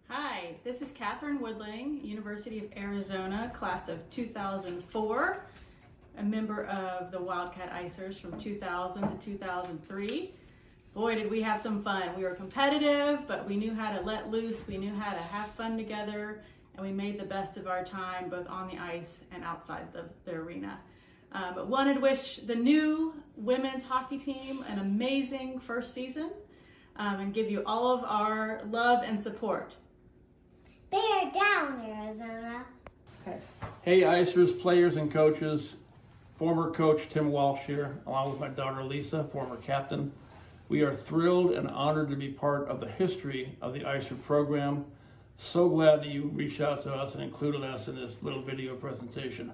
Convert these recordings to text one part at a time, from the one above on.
Hi, this is Catherine Woodling, University of Arizona, class of 2004, a member of the Wildcat Icers from 2000 to 2003. Boy, did we have some fun. We were competitive, but we knew how to let loose, we knew how to have fun together, and we made the best of our time both on the ice and outside the arena. But wanted to wish the new women's hockey team an amazing first season and give you all of our love and support. Bear down, Arizona. Okay. Hey Icers, players and coaches, former coach Tim Walsh here, along with my daughter Lisa, former captain. We are thrilled and honored to be part of the history of the Icer program. So glad that you reached out to us and included us in this little video presentation.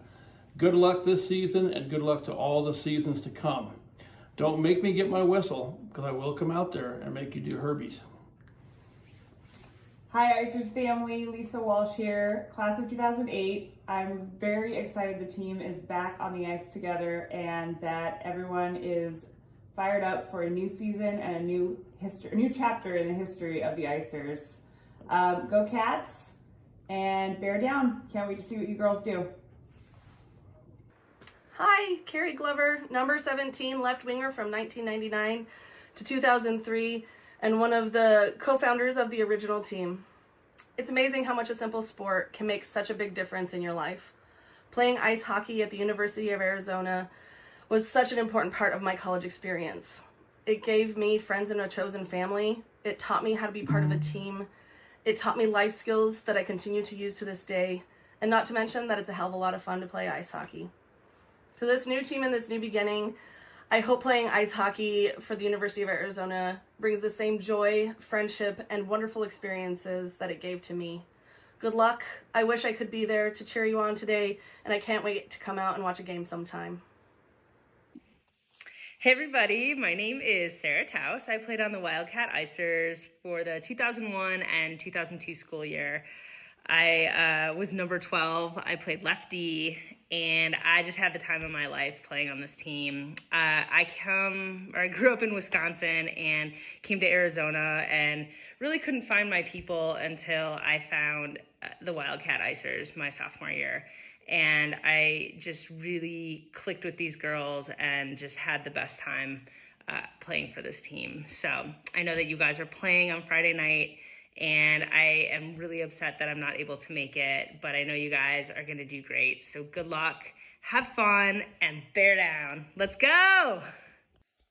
Good luck this season and good luck to all the seasons to come. Don't make me get my whistle, because I will come out there and make you do Herbies. Hi Icers family, Lisa Walsh here, class of 2008. I'm very excited the team is back on the ice together and that everyone is fired up for a new season and a new chapter in the history of the Icers. Go Cats and bear down. Can't wait to see what you girls do. Hi, Carrie Glover, number 17 left winger from 1999 to 2003 and one of the co-founders of the original team. It's amazing how much a simple sport can make such a big difference in your life. Playing ice hockey at the University of Arizona was such an important part of my college experience. It gave me friends and a chosen family. It taught me how to be part of a team. It taught me life skills that I continue to use to this day, and not to mention that it's a hell of a lot of fun to play ice hockey. To this new team and this new beginning, I hope playing ice hockey for the University of Arizona brings the same joy, friendship, and wonderful experiences that it gave to me. Good luck. I wish I could be there to cheer you on today, and I can't wait to come out and watch a game sometime. Hey everybody, my name is Sarah Taus. I played on the Wildcat Icers for the 2001 and 2002 school year. I was number 12. I played lefty, and I just had the time of my life playing on this team. I grew up in Wisconsin and came to Arizona and really couldn't find my people until I found the Wildcat Icers my sophomore year. And I just really clicked with these girls and just had the best time playing for this team. So I know that you guys are playing on Friday night, and I am really upset that I'm not able to make it, but I know you guys are going to do great. So good luck, have fun, and bear down. Let's go!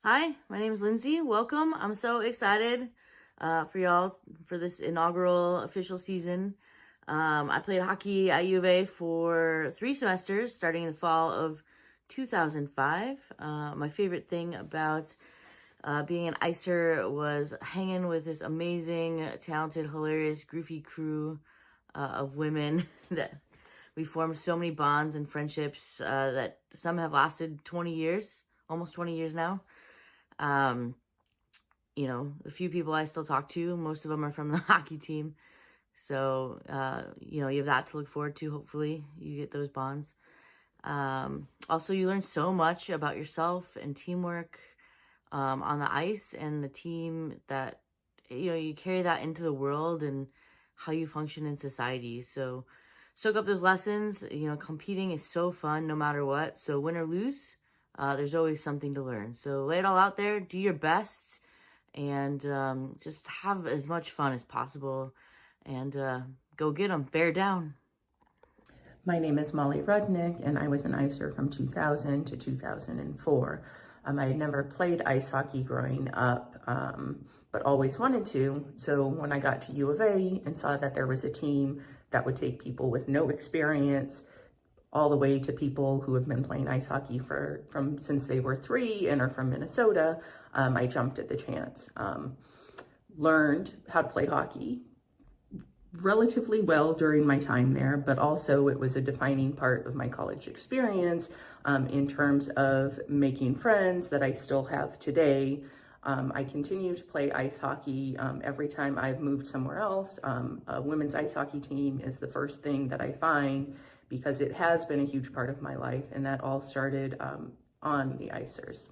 Hi, my name is Lindsay. Welcome. I'm so excited for y'all for this inaugural official season. I played hockey at U of A for 3 semesters, starting in the fall of 2005. My favorite thing about being an Icer was hanging with this amazing, talented, hilarious, goofy crew of women that we formed so many bonds and friendships that some have lasted 20 years, almost 20 years now. You know, a few people I still talk to, most of them are from the hockey team. So, you know, you have that to look forward to. Hopefully you get those bonds. Also, you learn so much about yourself and teamwork on the ice and the team that, you know, you carry that into the world and how you function in society. So soak up those lessons. You know, competing is so fun no matter what. So win or lose, there's always something to learn. So lay it all out there, do your best, and just have as much fun as possible. And go get them, bear down. My name is Molly Rudnick, and I was an Icer from 2000 to 2004. I had never played ice hockey growing up, but always wanted to. So when I got to U of A and saw that there was a team that would take people with no experience all the way to people who have been playing ice hockey from since they were 3 and are from Minnesota, I jumped at the chance. Learned how to play hockey relatively well during my time there, but also it was a defining part of my college experience in terms of making friends that I still have today. I continue to play ice hockey every time I've moved somewhere else. A women's ice hockey team is the first thing that I find because it has been a huge part of my life, and that all started on the Icers.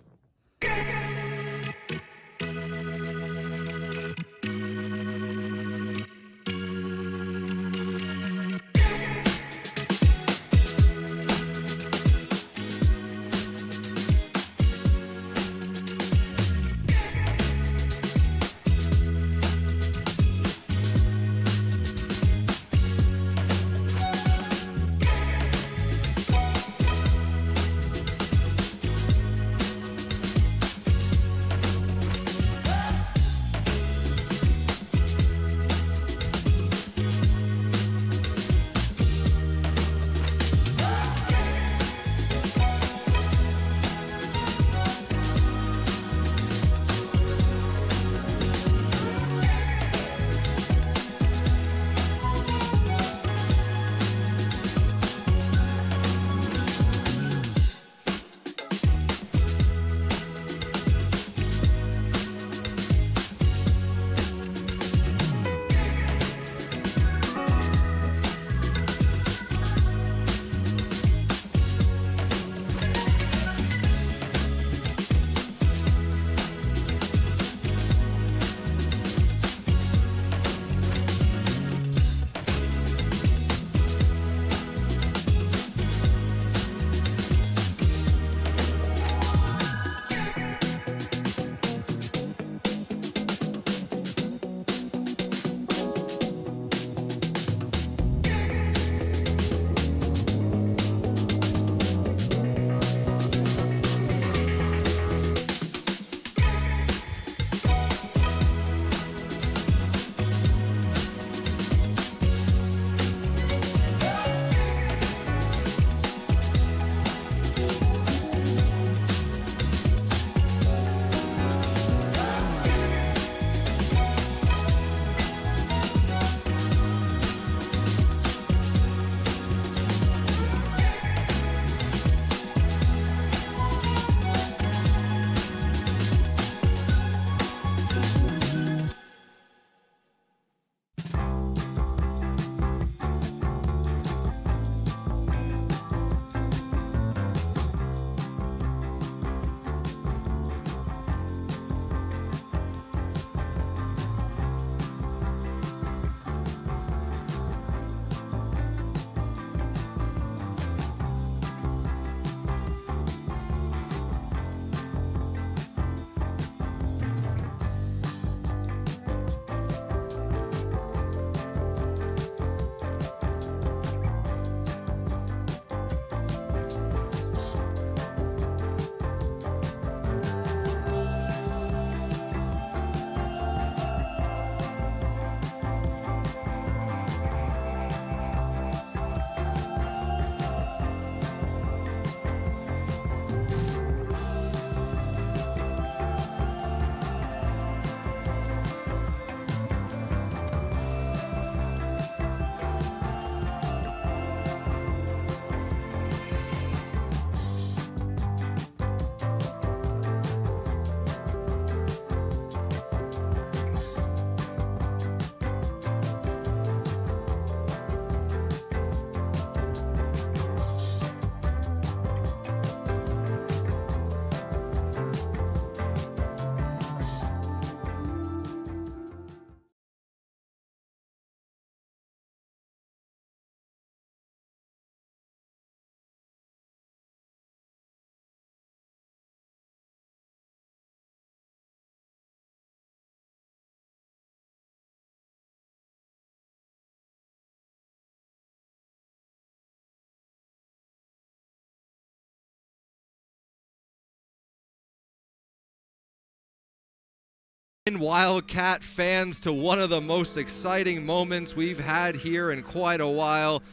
Wildcat fans, to one of the most exciting moments we've had here in quite a while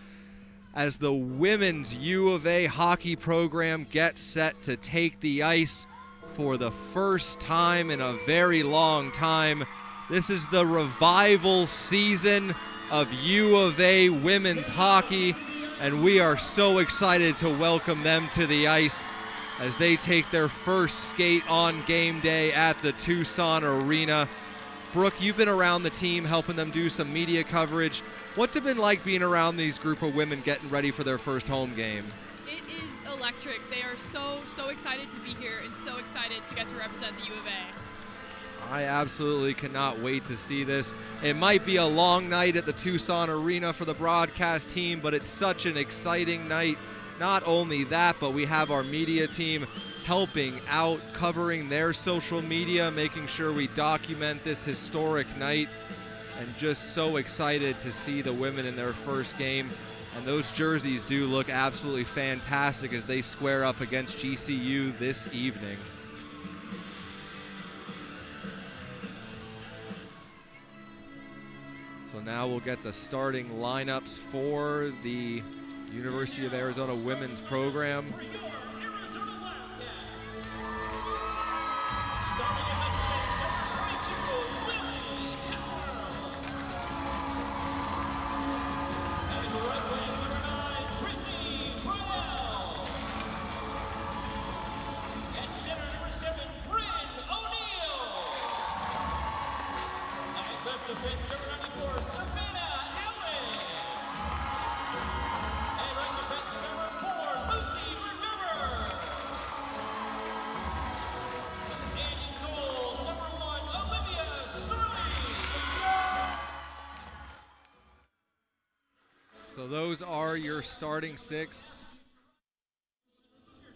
as the women's U of A hockey program gets set to take the ice for the first time in a very long time. This is the revival season of U of A women's hockey, and we are so excited to welcome them to the ice as they take their first skate on game day at the Tucson Arena. Brooke, you've been around the team helping them do some media coverage. What's it been like being around these group of women getting ready for their first home game? It is electric. They are so excited to be here and so excited to get to represent the U of A. I absolutely cannot wait to see this. It might be a long night at the Tucson Arena for the broadcast team, but it's such an exciting night. Not only that, but we have our media team helping out, covering their social media, making sure we document this historic night, and just so excited to see the women in their first game. And those jerseys do look absolutely fantastic as they square up against GCU this evening. So now we'll get the starting lineups for the University of Arizona women's program. So those are your starting six.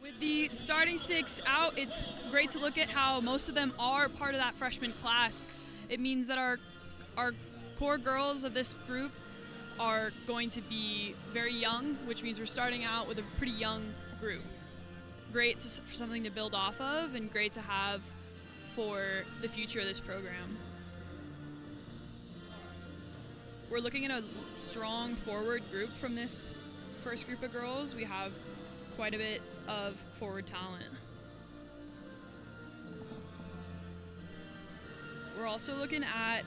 With the starting six out, it's great to look at how most of them are part of that freshman class. It means that our core girls of this group are going to be very young, which means we're starting out with a pretty young group. Great for something to build off of and great to have for the future of this program. We're looking at a strong forward group from this first group of girls. We have quite a bit of forward talent. We're also looking at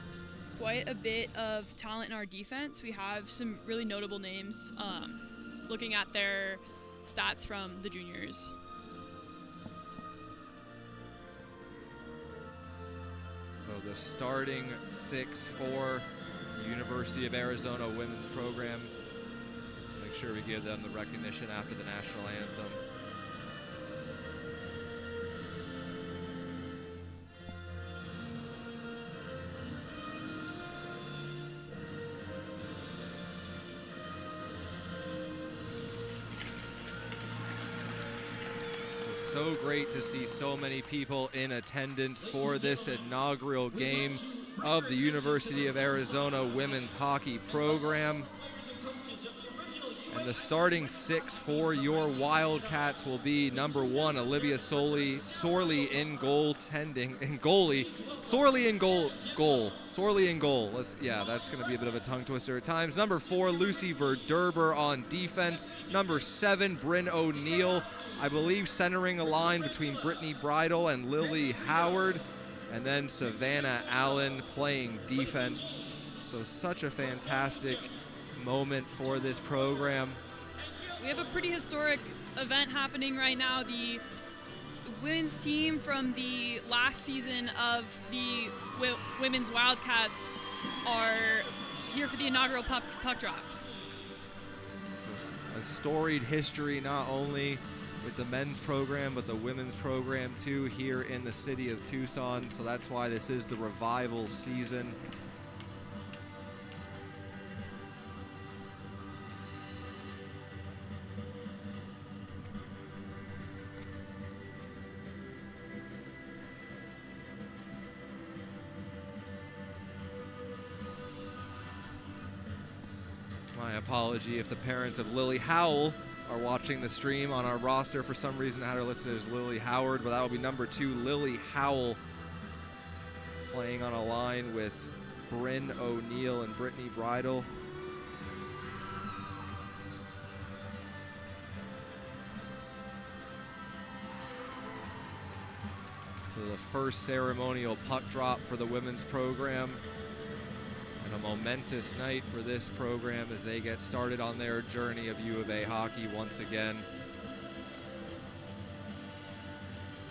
quite a bit of talent in our defense. We have some really notable names looking at their stats from the juniors. So the starting six for the University of Arizona women's program. Make sure we give them the recognition after the national anthem. So great to see so many people in attendance for this inaugural game of the University of Arizona women's hockey program. And the starting six for your Wildcats will be number 1, Olivia Sorley in goal. Yeah, that's going to be a bit of a tongue twister at times. Number 4, Lucy Verderber on defense. Number 7, Bryn O'Neill, I believe centering a line between Brittany Bridle and Lily Howard. And then Savannah Allen playing defense. So such a fantastic moment for this program. We have a pretty historic event happening right now. The women's team from the last season of the women's Wildcats are here for the inaugural puck drop. So a storied history not only with the men's program but the women's program too here in the city of Tucson. So that's why this is the revival season. My apology if the parents of Lily Howell are watching the stream. On our roster for some reason I had her listed as Lily Howard, but that will be number 2, Lily Howell, playing on a line with Bryn O'Neill and Brittany Bridle. So the first ceremonial puck drop for the women's program. And a momentous night for this program as they get started on their journey of U of A hockey once again.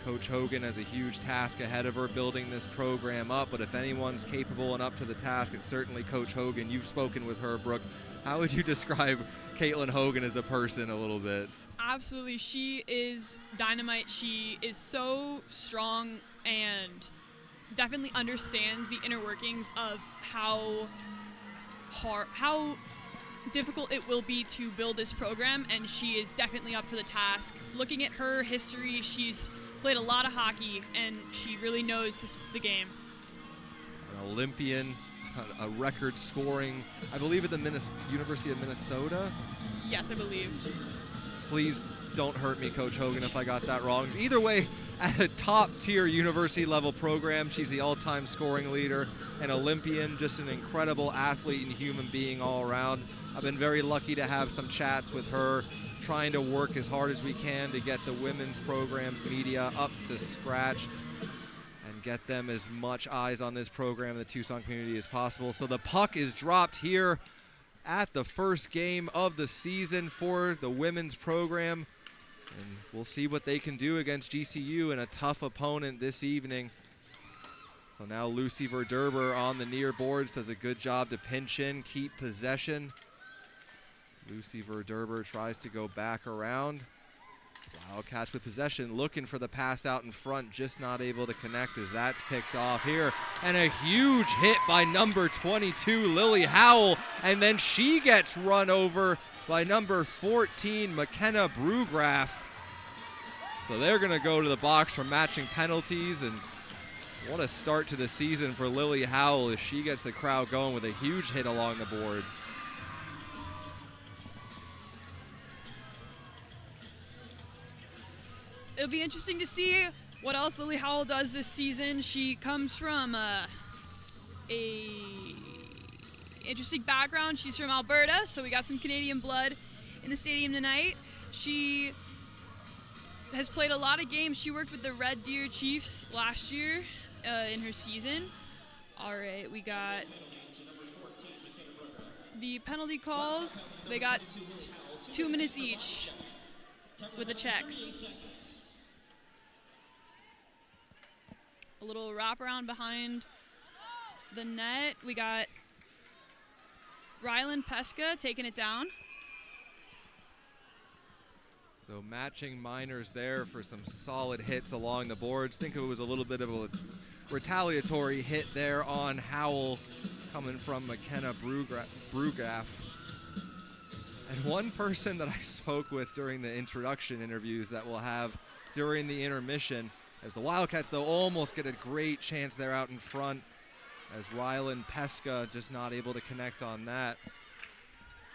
Coach Hogan has a huge task ahead of her building this program up, but if anyone's capable and up to the task, it's certainly Coach Hogan. You've spoken with her, Brooke. How would you describe Caitlin Hogan as a person a little bit? Absolutely. She is dynamite. She is so strong and definitely understands the inner workings of how difficult it will be to build this program, and she is definitely up for the task. Looking at her history, she's played a lot of hockey, and she really knows the game. An Olympian, a record scoring, I believe at the University of Minnesota. Yes, I believe. Please don't hurt me, Coach Hogan, if I got that wrong. Either way, at a top-tier university-level program, she's the all-time scoring leader, an Olympian, just an incredible athlete and human being all around. I've been very lucky to have some chats with her, trying to work as hard as we can to get the women's program's media up to scratch and get them as much eyes on this program in the Tucson community as possible. So the puck is dropped here at the first game of the season for the women's program. And we'll see what they can do against GCU and a tough opponent this evening. So now Lucy Verderber on the near boards does a good job to pinch in, keep possession. Lucy Verderber tries to go back around. Wildcats with possession, looking for the pass out in front, just not able to connect as that's picked off here. And a huge hit by number 22, Lily Howell, and then she gets run over by number 14, McKenna Brugraff. So they're gonna go to the box for matching penalties, and what a start to the season for Lily Howell as she gets the crowd going with a huge hit along the boards. It'll be interesting to see what else Lily Howell does this season. She comes from a interesting background. She's from Alberta, so we got some Canadian blood in the stadium tonight. She has played a lot of games. She worked with the Red Deer Chiefs last year in her season. All right, we got the penalty calls. They got 2 minutes each with the checks. A little wraparound behind the net. We got Rylan Pesca taking it down. So matching minors there for some solid hits along the boards. Think it was a little bit of a retaliatory hit there on Howell coming from McKenna Brugraff. And one person that I spoke with during the introduction interviews that we'll have during the intermission, as the Wildcats, though, almost get a great chance there out in front, as Rylan Pesca just not able to connect on that.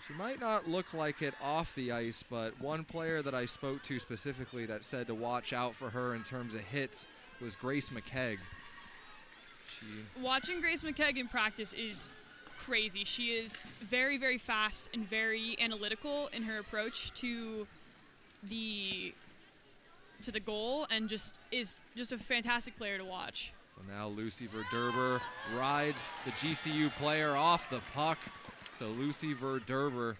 She might not look like it off the ice, but one player that I spoke to specifically that said to watch out for her in terms of hits was Grace McKegg. Watching Grace McKegg in practice is crazy. She is very, very fast and very analytical in her approach to the goal, and is just a fantastic player to watch. So now Lucy Verderber rides the GCU player off the puck. So Lucy Verderber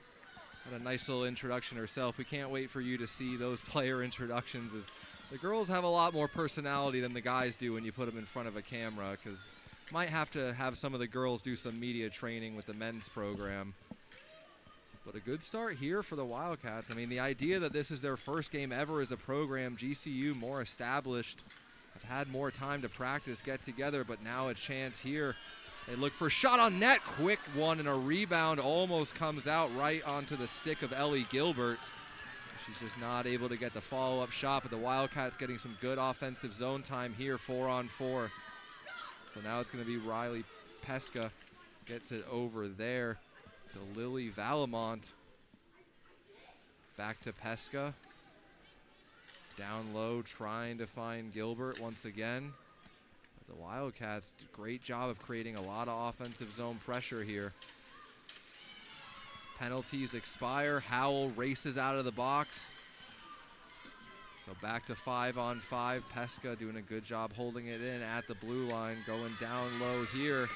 had a nice little introduction herself. We can't wait for you to see those player introductions, as the girls have a lot more personality than the guys do when you put them in front of a camera, because might have to have some of the girls do some media training with the men's program. But a good start here for the Wildcats. I mean, the idea that this is their first game ever as a program, GCU more established, have had more time to practice, get together, but now a chance here. They look for a shot on net, quick one, and a rebound almost comes out right onto the stick of Ellie Gilbert. She's just not able to get the follow-up shot, but the Wildcats getting some good offensive zone time here, 4-on-4. So now it's going to be Riley Pesca, gets it over there to Lily Valamont. Back to Pesca. Down low, trying to find Gilbert once again. But the Wildcats, great job of creating a lot of offensive zone pressure here. Penalties expire. Howell races out of the box. So back to 5-on-5. Pesca doing a good job holding it in at the blue line, going down low here.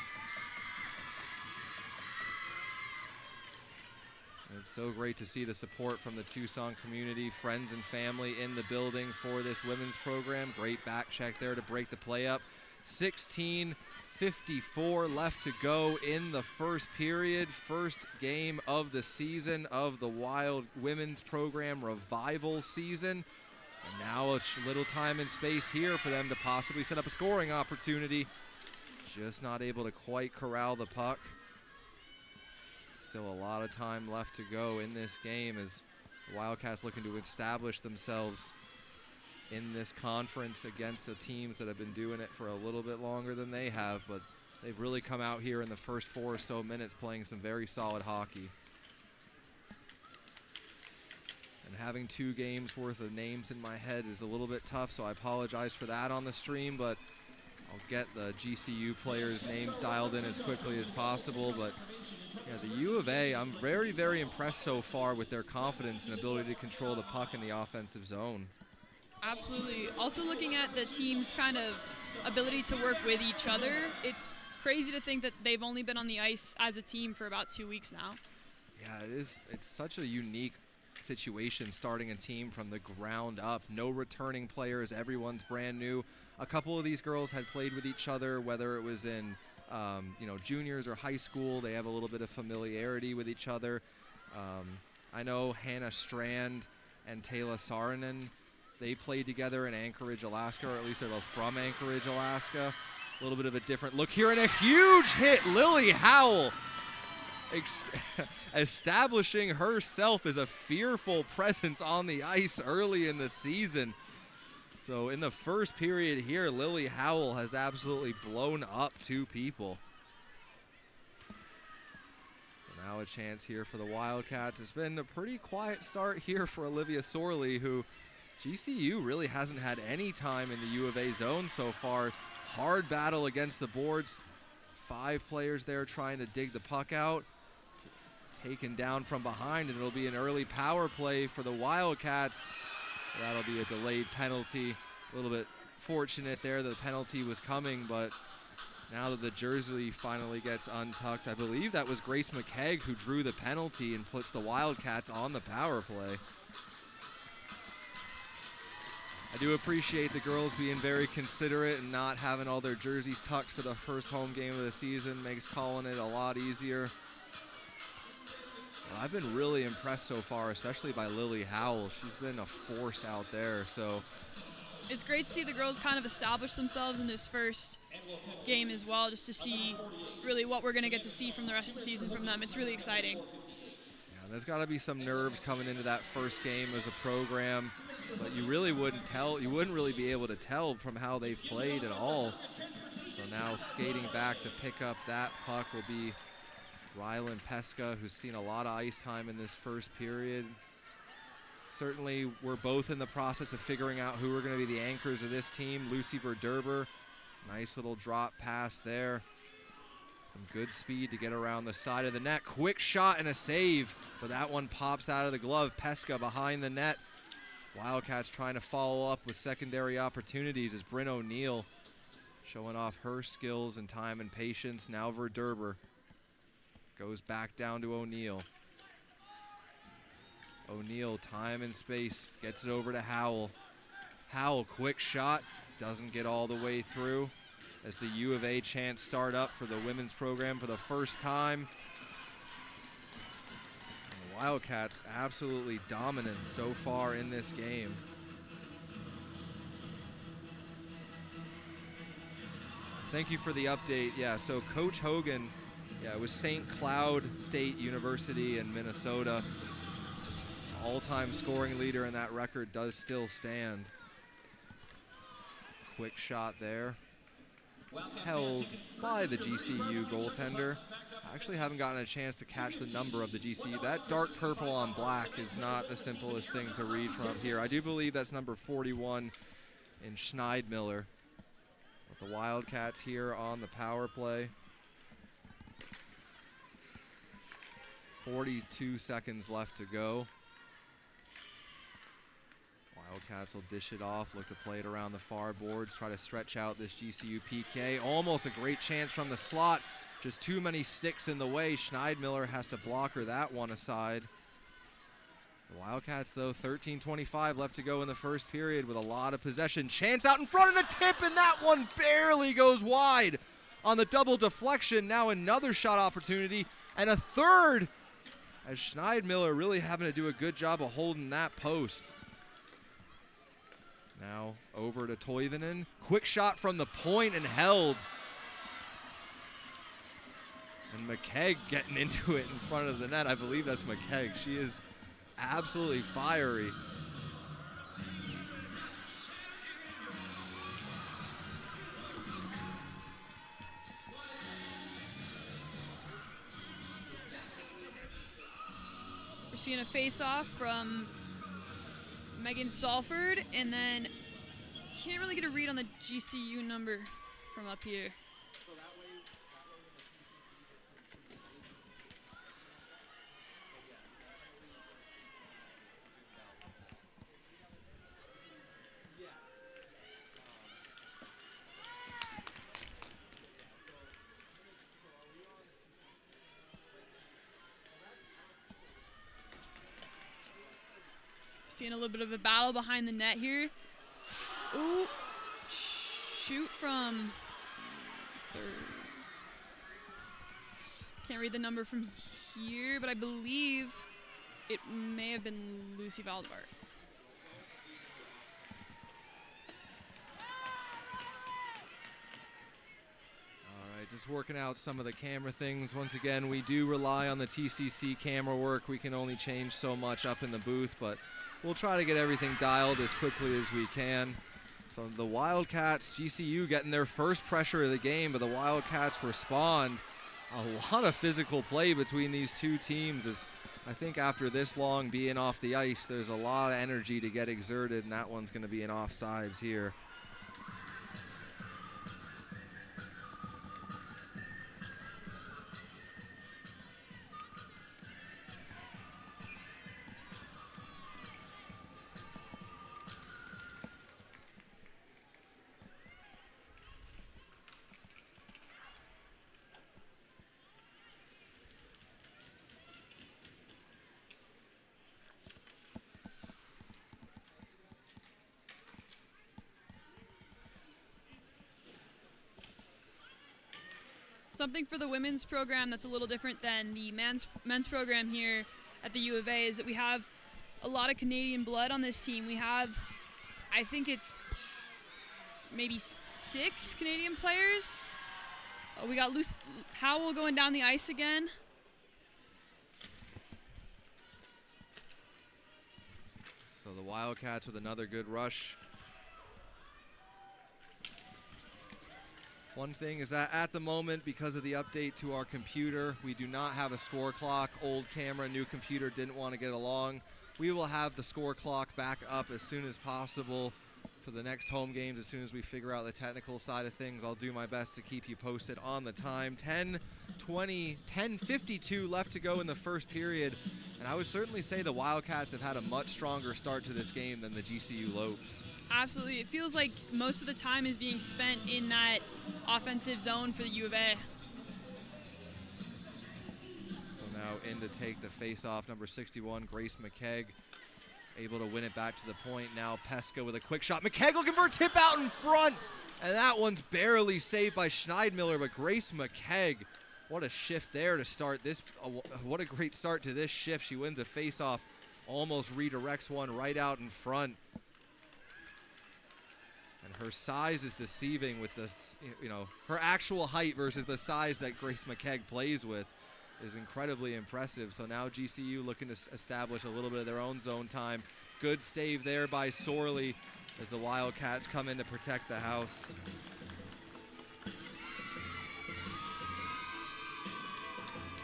And it's so great to see the support from the Tucson community, friends and family in the building for this women's program. Great back check there to break the play up. 16:54 left to go in the first period. First game of the season of the Wild women's program revival season. And now a little time and space here for them to possibly set up a scoring opportunity. Just not able to quite corral the puck. Still a lot of time left to go in this game as the Wildcats looking to establish themselves in this conference against the teams that have been doing it for a little bit longer than they have, but they've really come out here in the first 4 or so minutes playing some very solid hockey. And having 2 games worth of names in my head is a little bit tough, so I apologize for that on the stream, but I'll get the GCU players' names dialed in as quickly as possible. But yeah, the U of A, I'm very, very impressed so far with their confidence and ability to control the puck in the offensive zone. Absolutely. Also looking at the team's kind of ability to work with each other, it's crazy to think that they've only been on the ice as a team for about 2 weeks now. Yeah, it is. It's such a unique situation starting a team from the ground up. No returning players. Everyone's brand new. A couple of these girls had played with each other, whether it was in juniors or high school. They have a little bit of familiarity with each other. I know Hannah Strand and Taylor Saarinen, they played together in Anchorage, Alaska, or at least they're both from Anchorage, Alaska. A little bit of a different look here, and a huge hit. Lily Howell establishing herself as a fearful presence on the ice early in the season. So in the first period here, Lily Howell has absolutely blown up 2 people. So now a chance here for the Wildcats. It's been a pretty quiet start here for Olivia Sorley, who GCU really hasn't had any time in the U of A zone so far. Hard battle against the boards. 5 players there trying to dig the puck out. Taken down from behind, and it'll be an early power play for the Wildcats. That'll be a delayed penalty. A little bit fortunate there that the penalty was coming, but now that the jersey finally gets untucked, I believe that was Grace McKegg who drew the penalty and puts the Wildcats on the power play. I do appreciate the girls being very considerate and not having all their jerseys tucked for the first home game of the season. Makes calling it a lot easier. Well, I've been really impressed so far, especially by Lily Howell. She's been a force out there. So It's great to see the girls kind of establish themselves in this first game as well, just to see really what we're going to get to see from the rest of the season from them. It's really exciting. yeah, there's got to be some nerves coming into that first game as a program, but you really wouldn't tell. You wouldn't really be able to tell from how they've played at all. So now skating back to pick up that puck will be Rylan Pesca, who's seen a lot of ice time in this first period. Certainly, we're both in the process of figuring out who are going to be the anchors of this team. Lucy Verderber, nice little drop pass there. Some good speed to get around the side of the net. Quick shot and a save, but that one pops out of the glove. Pesca behind the net. Wildcats trying to follow up with secondary opportunities as Bryn O'Neill showing off her skills and time and patience. Now Verderber goes back down to O'Neill. O'Neill, time and space, gets it over to Howell. Howell, quick shot, doesn't get all the way through as the U of A chants start up for the women's program for the first time. And the Wildcats absolutely dominant so far in this game. Thank you for the update. Yeah, so Coach Hogan, yeah, it was St. Cloud State University in Minnesota. All-time scoring leader, and that record does still stand. Quick shot there. Held by the GCU goaltender. I actually haven't gotten a chance to catch the number of the GCU. That dark purple on black is not the simplest thing to read from here. I do believe that's number 41 in Schneidmiller. The Wildcats here on the power play. 42 seconds left to go. Wildcats will dish it off, look to play it around the far boards, try to stretch out this GCU PK. Almost a great chance from the slot. Just too many sticks in the way. Schneidmiller has to block her that one aside. The Wildcats, though, 13:25 left to go in the first period with a lot of possession. Chance out in front and a tip, and that one barely goes wide on the double deflection. Now another shot opportunity and a third, as Schneidmiller really having to do a good job of holding that post. Now over to Toivonen. Quick shot from the point and held. And McKegg getting into it in front of the net. I believe that's McKegg. She is absolutely fiery. We're seeing a face-off from Megan Salford, and then can't really get a read on the GCU number from up here. Seeing a little bit of a battle behind the net here. Ooh, shoot from third. Can't read the number from here, but I believe it may have been Lucy Valdemar. Just working out some of the camera things. Once again, we do rely on the TCC camera work. We can only change so much up in the booth, but we'll try to get everything dialed as quickly as we can. So the Wildcats, GCU getting their first pressure of the game, but the Wildcats respond. A lot of physical play between these two teams, as I think after this long being off the ice, there's a lot of energy to get exerted, and that one's going to be an offsides here. Something for the women's program that's a little different than the men's program here at the U of A is that we have a lot of Canadian blood on this team. We have, I think it's maybe 6 Canadian players. We got Howell going down the ice again. So the Wildcats with another good rush. One thing is that at the moment, because of the update to our computer, we do not have a score clock. Old camera, new computer didn't want to get along. We will have the score clock back up as soon as possible for the next home games. As soon as we figure out the technical side of things, I'll do my best to keep you posted on the time. 10:52 left to go in the first period. And I would certainly say the Wildcats have had a much stronger start to this game than the GCU Lopes. Absolutely. It feels like most of the time is being spent in that offensive zone for the U of A. So now in to take the face-off, number 61, Grace McKegg, able to win it back to the point. Now Pesca with a quick shot. McKegg looking for a tip out in front, and that one's barely saved by Schneidmiller, but Grace McKegg, what a shift there to start this. What a great start to this shift. She wins a face-off, almost redirects one right out in front. And her size is deceiving with the, her actual height versus the size that Grace McKegg plays with is incredibly impressive. So now GCU looking to establish a little bit of their own zone time. Good stave there by Sorley as the Wildcats come in to protect the house.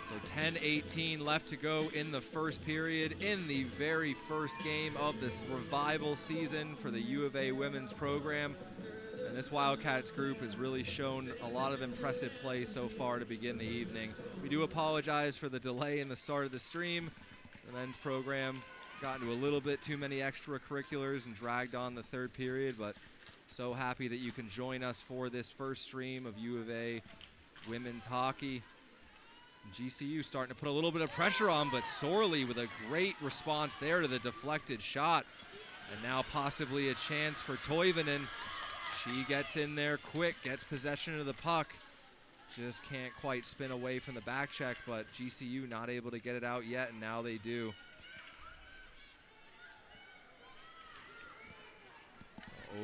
So 10:18 left to go in the first period in the very first game of this revival season for the U of A women's program. And this Wildcats group has really shown a lot of impressive play so far to begin the evening. We do apologize for the delay in the start of the stream. The men's program got into a little bit too many extracurriculars and dragged on the third period, but so happy that you can join us for this first stream of U of A women's hockey. GCU starting to put a little bit of pressure on, but Sorley with a great response there to the deflected shot. And now possibly a chance for Toivonen. She gets in there quick, gets possession of the puck. Just can't quite spin away from the back check, but GCU not able to get it out yet, and now they do.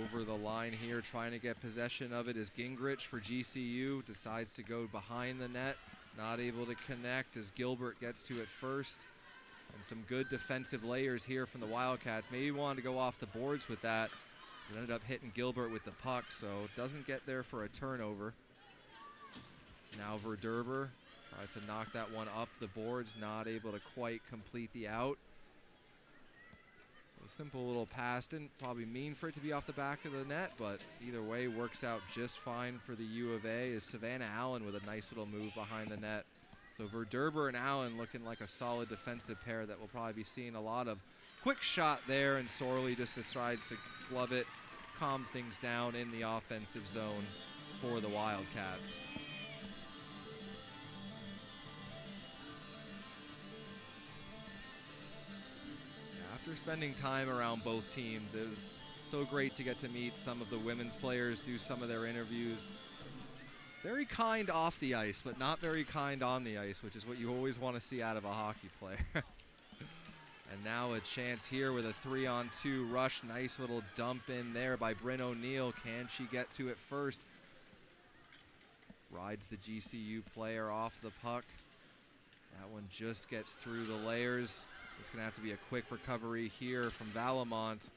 Over the line here, trying to get possession of it is Gingrich for GCU. Decides to go behind the net. Not able to connect as Gilbert gets to it first. And some good defensive layers here from the Wildcats. Maybe wanted to go off the boards with that. It ended up hitting Gilbert with the puck, so doesn't get there for a turnover. Now Verderber tries to knock that one up the boards. Not able to quite complete the out. So a simple little pass. Didn't probably mean for it to be off the back of the net, but either way works out just fine for the U of A as Savannah Allen with a nice little move behind the net. So Verderber and Allen looking like a solid defensive pair that we'll probably be seeing a lot of. Quick shot there, and Sorley just decides to glove it, calm things down in the offensive zone for the Wildcats. After spending time around both teams, it was so great to get to meet some of the women's players, do some of their interviews. Very kind off the ice, but not very kind on the ice, which is what you always want to see out of a hockey player. And now a chance here with a 3-on-2 rush. Nice little dump in there by Bryn O'Neill. Can she get to it first? Rides the GCU player off the puck. That one just gets through the layers. It's going to have to be a quick recovery here from Valamont.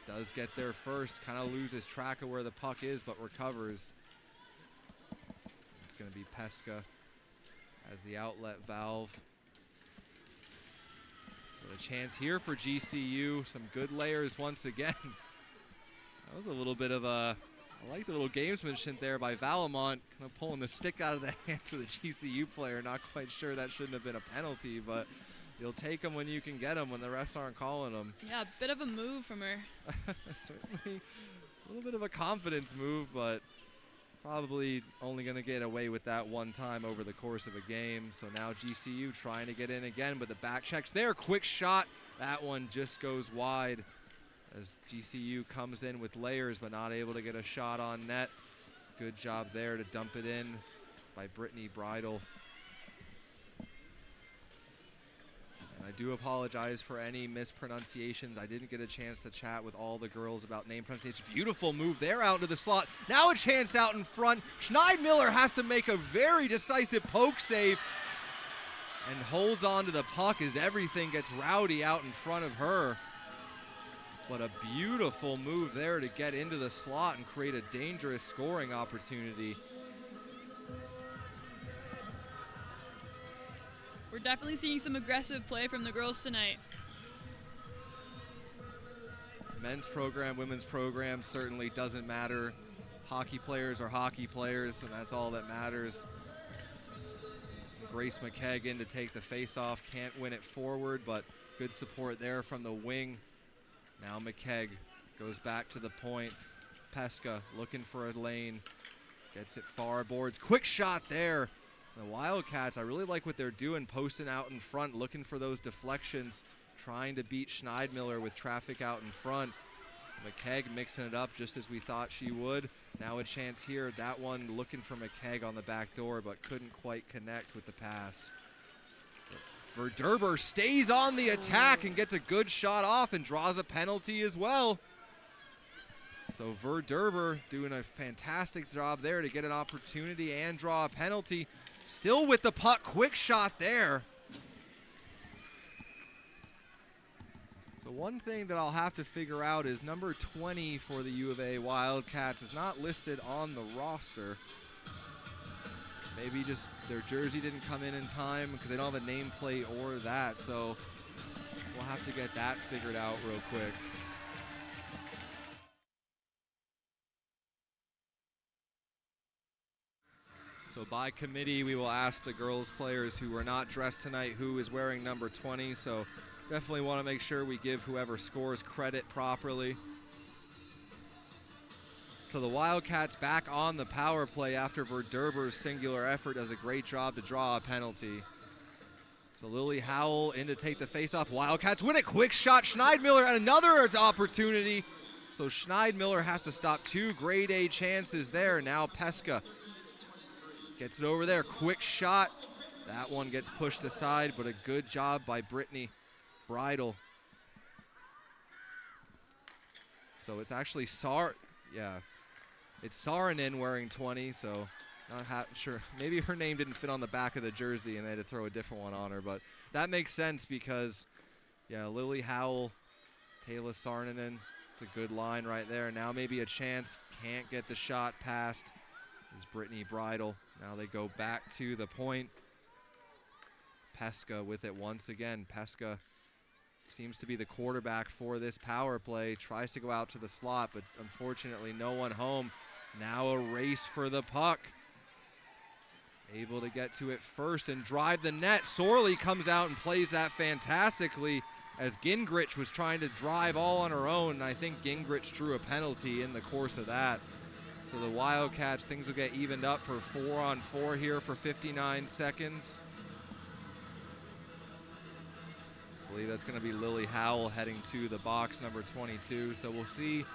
Does get there first. Kind of loses track of where the puck is, but recovers. It's going to be Pesca as the outlet valve. But a chance here for GCU. Some good layers once again. That was a little bit of a, I like the little gamesmanship there by Valamont, kind of pulling the stick out of the hands of the GCU player. Not quite sure that shouldn't have been a penalty, but you'll take them when you can get them when the refs aren't calling them. Yeah, a bit of a move from her. Certainly a little bit of a confidence move, but probably only going to get away with that one time over the course of a game. So now GCU trying to get in again, but the back check's there. Quick shot. That one just goes wide as GCU comes in with layers, but not able to get a shot on net. Good job there to dump it in by Brittany Bridle. And I do apologize for any mispronunciations. I didn't get a chance to chat with all the girls about name pronunciation. Beautiful move there out into the slot. Now a chance out in front. Schneidmiller has to make a very decisive poke save and holds on to the puck as everything gets rowdy out in front of her. But a beautiful move there to get into the slot and create a dangerous scoring opportunity. We're definitely seeing some aggressive play from the girls tonight. Men's program, women's program certainly doesn't matter. Hockey players are hockey players, and that's all that matters. Grace McKegg in to take the face-off. Can't win it forward, but good support there from the wing. Now McKegg goes back to the point. Pesca looking for a lane. Gets it far boards. Quick shot there. The Wildcats, I really like what they're doing, posting out in front, looking for those deflections, trying to beat Schneidmiller with traffic out in front. McKegg mixing it up just as we thought she would. Now a chance here. That one looking for McKegg on the back door, but couldn't quite connect with the pass. Verderber stays on the attack and gets a good shot off and draws a penalty as well. So Verderber doing a fantastic job there to get an opportunity and draw a penalty. Still with the puck, quick shot there. So one thing that I'll have to figure out is number 20 for the U of A Wildcats is not listed on the roster. Maybe just their jersey didn't come in time because they don't have a nameplate or that. So we'll have to get that figured out real quick. So by committee, we will ask the girls players who are not dressed tonight who is wearing number 20. So definitely want to make sure we give whoever scores credit properly. So the Wildcats back on the power play after Verderber's singular effort does a great job to draw a penalty. So Lily Howell in to take the faceoff. Wildcats win it. Quick shot. Schneidmiller and another opportunity. So Schneidmiller has to stop 2 grade A chances there. Now Pesca gets it over there. Quick shot. That one gets pushed aside, but a good job by Brittany Bridle. So it's actually it's Saarinen wearing 20, so not sure. Maybe her name didn't fit on the back of the jersey and they had to throw a different one on her, but that makes sense because, Lily Howell, Taylor Saarinen, it's a good line right there. Now maybe a chance, can't get the shot past is Brittany Bridle. Now they go back to the point. Pesca with it once again. Pesca seems to be the quarterback for this power play. Tries to go out to the slot, but unfortunately no one home. Now a race for the puck. Able to get to it first and drive the net. Sorley comes out and plays that fantastically as Gingrich was trying to drive all on her own. And I think Gingrich drew a penalty in the course of that. So the Wildcats, things will get evened up for 4-on-4 here for 59 seconds. I believe that's going to be Lily Howell heading to the box, number 22. So we'll see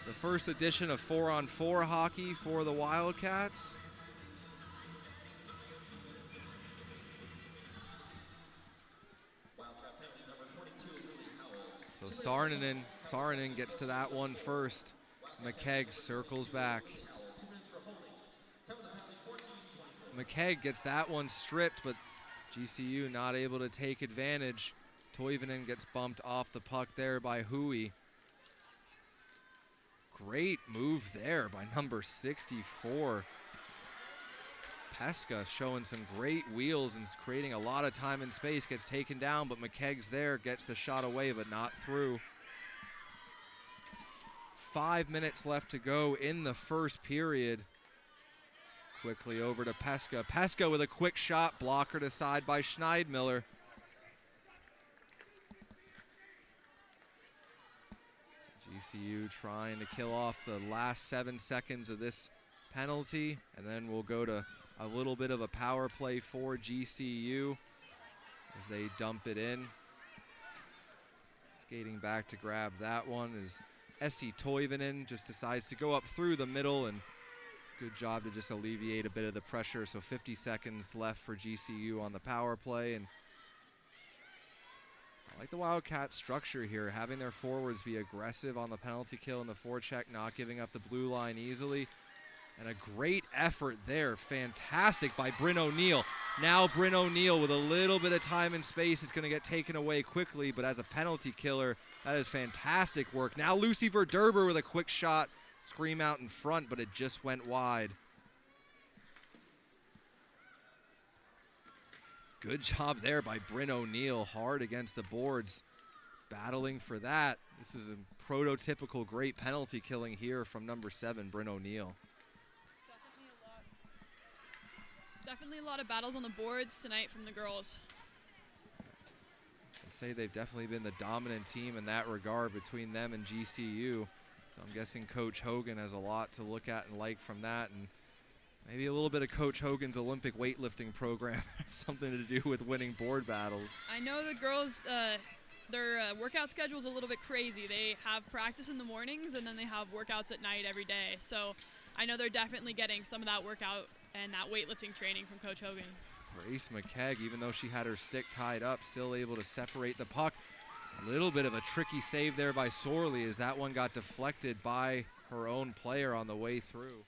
the first edition of 4-on-4 hockey for the Wildcats. So Saarinen gets to that one first. McKegg circles back. McKegg gets that one stripped, but GCU not able to take advantage. Toivonen gets bumped off the puck there by Hui. Great move there by number 64. Pesca showing some great wheels and creating a lot of time and space. Gets taken down, but McKegg's there, gets the shot away, but not through. 5 minutes left to go in the first period. Quickly over to Pesca. Pesca with a quick shot, blockered aside by Schneidmiller. GCU trying to kill off the last 7 seconds of this penalty, and then we'll go to a little bit of a power play for GCU as they dump it in. Skating back to grab that one is Essie Toivonen, just decides to go up through the middle, and good job to just alleviate a bit of the pressure. So 50 seconds left for GCU on the power play, and I like the Wildcat structure here, having their forwards be aggressive on the penalty kill and the forecheck, not giving up the blue line easily. And a great effort there, fantastic by Bryn O'Neill. Now Bryn O'Neill with a little bit of time and space is going to get taken away quickly, but as a penalty killer, that is fantastic work. Now Lucy Verderber with a quick shot, scream out in front, but it just went wide. Good job there by Bryn O'Neill, hard against the boards, battling for that. This is a prototypical great penalty killing here from number 7, Bryn O'Neill. Definitely a lot of battles on the boards tonight from the girls. I'd say they've definitely been the dominant team in that regard between them and GCU. So I'm guessing Coach Hogan has a lot to look at and like from that, and maybe a little bit of Coach Hogan's Olympic weightlifting program has something to do with winning board battles. I know the girls, their workout schedule is a little bit crazy. They have practice in the mornings and then they have workouts at night every day. So I know they're definitely getting some of that workout and that weightlifting training from Coach Hogan. Grace McKegg, even though she had her stick tied up, still able to separate the puck. A little bit of a tricky save there by Sorley as that one got deflected by her own player on the way through.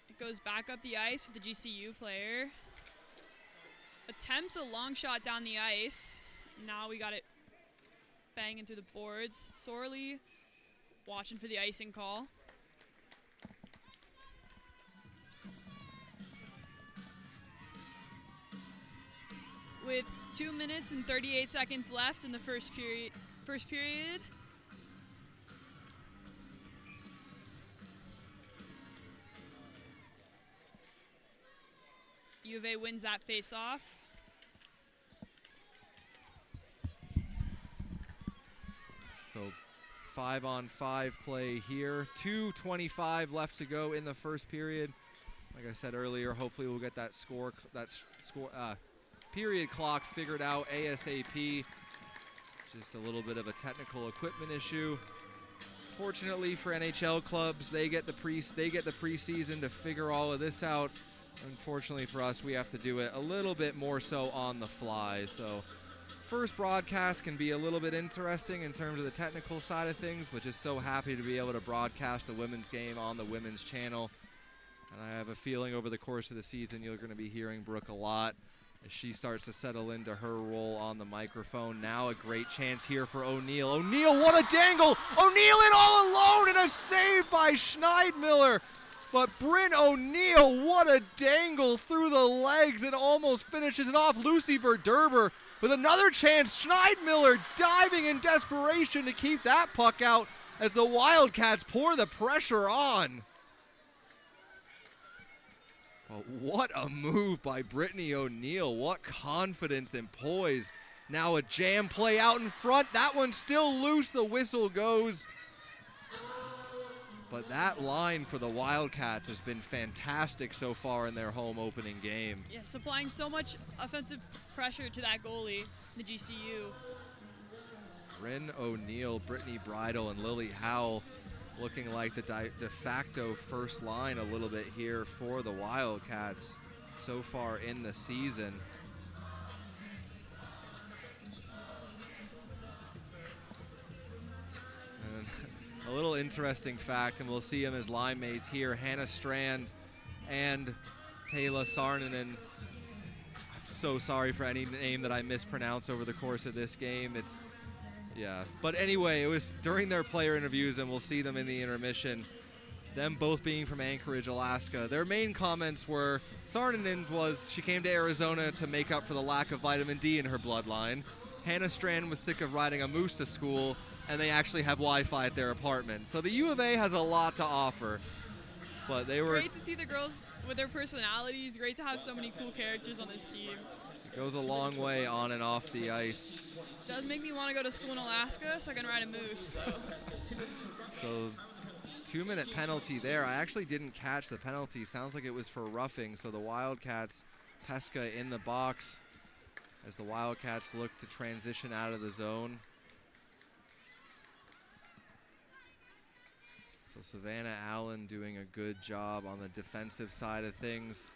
It goes back up the ice for the GCU player. Attempts a long shot down the ice. Now we got it banging through the boards. Sorley watching for the icing call. with 2 minutes and 38 seconds left in the first period. U of A wins that face-off. So 5-on-5 play here. 2:25 left to go in the first period. Like I said earlier, hopefully we'll get that period clock figured out ASAP. Just a little bit of a technical equipment issue. Fortunately for NHL clubs, they get the preseason to figure all of this out. Unfortunately for us, we have to do it a little bit more so on the fly. So first broadcast can be a little bit interesting in terms of the technical side of things, but just so happy to be able to broadcast the women's game on the women's channel. And I have a feeling over the course of the season you're going to be hearing Brooke a lot as she starts to settle into her role on the microphone. Now a great chance here for O'Neill. O'Neill, what a dangle! O'Neill in all alone and a save by Schneidmiller. But Bryn O'Neill, what a dangle through the legs and almost finishes it off. Lucy Verderber with another chance. Schneidmiller diving in desperation to keep that puck out as the Wildcats pour the pressure on. But what a move by Brittany O'Neill. What confidence and poise. Now a jam play out in front. That one's still loose. The whistle goes. But that line for the Wildcats has been fantastic so far in their home opening game. Yes, applying so much offensive pressure to that goalie, the GCU. Bryn O'Neill, Brittany Bridle, and Lily Howell looking like the de facto first line a little bit here for the Wildcats so far in the season. And a little interesting fact, and we'll see them as line mates here, Hannah Strand and Taylor Sarnanen. I'm so sorry for any name that I mispronounce over the course of this game. Yeah, but anyway, it was during their player interviews, and we'll see them in the intermission, them both being from Anchorage, Alaska. Their main comments were, Sarnanen's was she came to Arizona to make up for the lack of vitamin D in her bloodline. Hannah Strand was sick of riding a moose to school, and they actually have Wi-Fi at their apartment. So the U of A has a lot to offer. But they were great to see the girls with their personalities. Great to have so many cool characters on this team. Goes a long way on and off the ice. Does make me want to go to school in Alaska so I can ride a moose, though. So 2-minute penalty there. I actually didn't catch the penalty. Sounds like it was for roughing. So the Wildcats, Pesca in the box as the Wildcats look to transition out of the zone. So Savannah Allen doing a good job on the defensive side of things.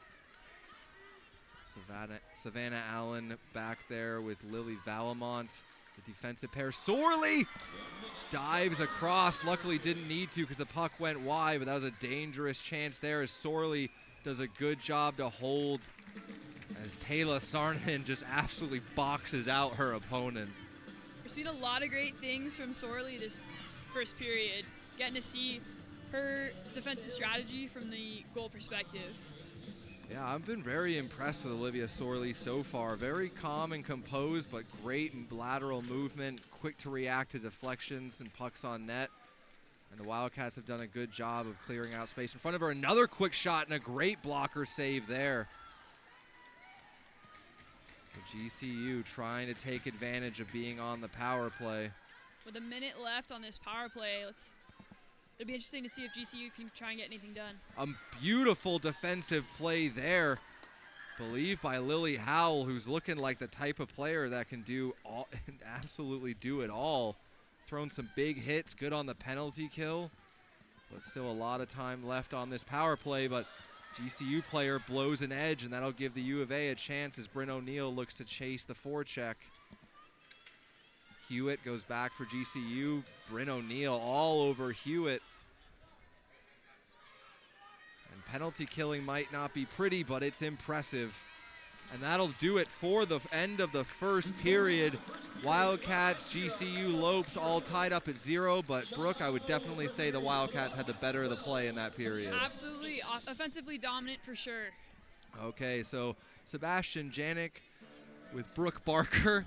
Savannah Allen back there with Lily Valamont, the defensive pair. Sorley dives across. Luckily didn't need to because the puck went wide, but that was a dangerous chance there as Sorley does a good job to hold as Taylor Sarnanen just absolutely boxes out her opponent. We're seeing a lot of great things from Sorley this first period. Getting to see her defensive strategy from the goal perspective. Yeah, I've been very impressed with Olivia Sorley so far. Very calm and composed, but great lateral movement, quick to react to deflections and pucks on net. And the Wildcats have done a good job of clearing out space in front of her. Another quick shot and a great blocker save there. So GCU trying to take advantage of being on the power play. With a minute left on this power play, it'll be interesting to see if GCU can try and get anything done. A beautiful defensive play there, believed by Lily Howell, who's looking like the type of player that can do all, absolutely do it all. Thrown some big hits, good on the penalty kill, but still a lot of time left on this power play. But GCU player blows an edge, and that'll give the U of A a chance as Bryn O'Neill looks to chase the forecheck. Hewitt goes back for GCU. Bryn O'Neill all over Hewitt. And penalty killing might not be pretty, but it's impressive. And that'll do it for the end of the first period. Wildcats, GCU Lopes all tied up at 0, but Brooke, I would definitely say the Wildcats had the better of the play in that period. Absolutely, offensively dominant for sure. Okay, so Sebastian Janik with Brooke Barker.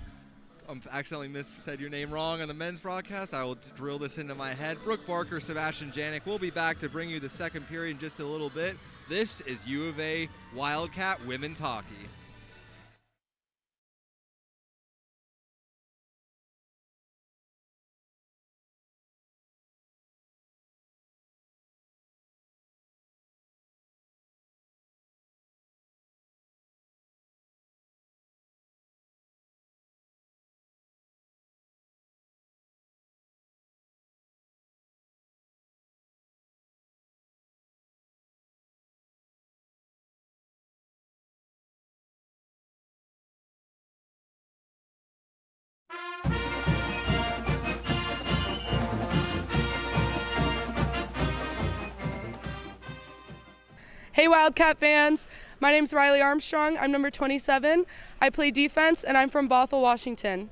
I accidentally said your name wrong on the men's broadcast. I will drill this into my head. Brooke Barker, Sebastian Janik. We'll be back to bring you the second period in just a little bit. This is U of A Wildcat women's hockey. Hey Wildcat fans, my name's Riley Armstrong. I'm number 27. I play defense and I'm from Bothell, Washington.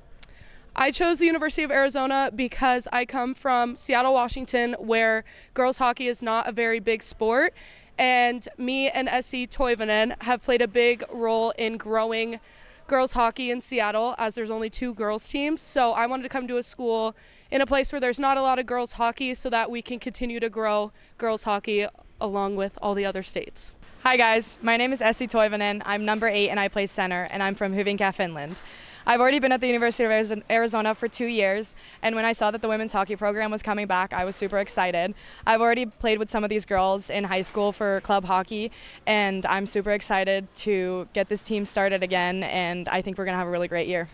I chose the University of Arizona because I come from Seattle, Washington, where girls hockey is not a very big sport, and me and Essie Toivonen have played a big role in growing girls hockey in Seattle, as there's only 2 girls teams. So I wanted to come to a school in a place where there's not a lot of girls hockey so that we can continue to grow girls hockey along with all the other states. Hi guys, my name is Essie Toivonen. I'm number 8 and I play center, and I'm from Hyvinkää, Finland. I've already been at the University of Arizona for 2 years, and when I saw that the women's hockey program was coming back, I was super excited. I've already played with some of these girls in high school for club hockey, and I'm super excited to get this team started again, and I think we're going to have a really great year.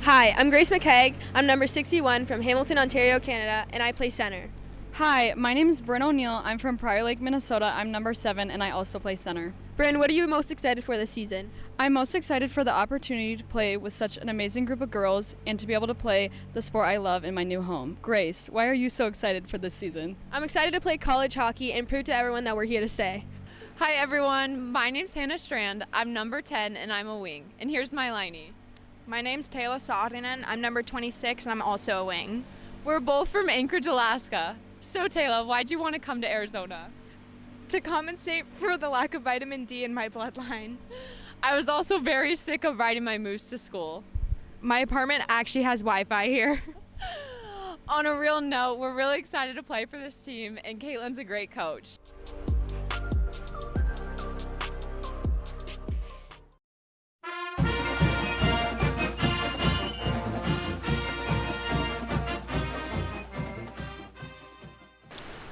Hi, I'm Grace McKeag. I'm number 61 from Hamilton, Ontario, Canada, and I play center. Hi, my name is Bryn O'Neill. I'm from Prior Lake, Minnesota. I'm number 7, and I also play center. Bryn, what are you most excited for this season? I'm most excited for the opportunity to play with such an amazing group of girls and to be able to play the sport I love in my new home. Grace, why are you so excited for this season? I'm excited to play college hockey and prove to everyone that we're here to stay. Hi everyone, my name's Hannah Strand. I'm number 10 and I'm a wing. And here's my liney. My name's Taylor Saarinen. I'm number 26 and I'm also a wing. We're both from Anchorage, Alaska. So Taylor, why'd you want to come to Arizona? To compensate for the lack of vitamin D in my bloodline. I was also very sick of riding my moose to school. My apartment actually has Wi-Fi here. On a real note, we're really excited to play for this team, and Caitlin's a great coach.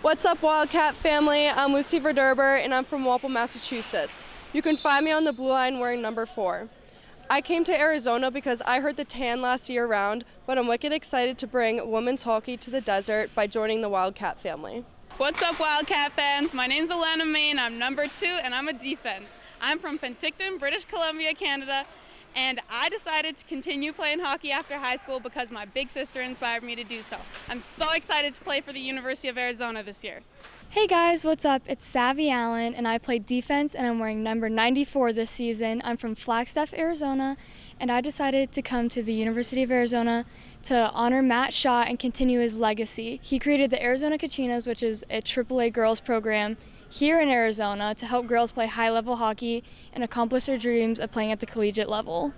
What's up, Wildcat family? I'm Lucy Verderber, and I'm from Walpole, Massachusetts. You can find me on the blue line wearing number 4. I came to Arizona because I heard the tan last year round, but I'm wicked excited to bring women's hockey to the desert by joining the Wildcat family. What's up, Wildcat fans? My name's Alana Main. I'm number 2, and I'm a defense. I'm from Penticton, British Columbia, Canada, and I decided to continue playing hockey after high school because my big sister inspired me to do so. I'm so excited to play for the University of Arizona this year. Hey guys, what's up? It's Savvy Allen, and I play defense, and I'm wearing number 94 this season. I'm from Flagstaff, Arizona, and I decided to come to the University of Arizona to honor Matt Shaw and continue his legacy. He created the Arizona Cachinas, which is a AAA girls program here in Arizona to help girls play high-level hockey and accomplish their dreams of playing at the collegiate level.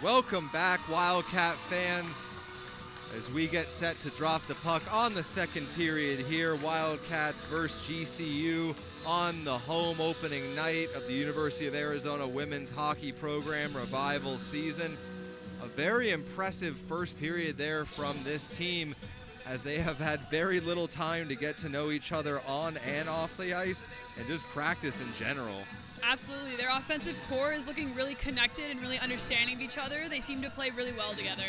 Welcome back, Wildcat fans, as we get set to drop the puck on the second period here. Wildcats versus GCU on the home opening night of the University of Arizona women's hockey program revival season. A very impressive first period there from this team, as they have had very little time to get to know each other on and off the ice and just practice in general. Absolutely. Their offensive core is looking really connected and really understanding of each other. They seem to play really well together.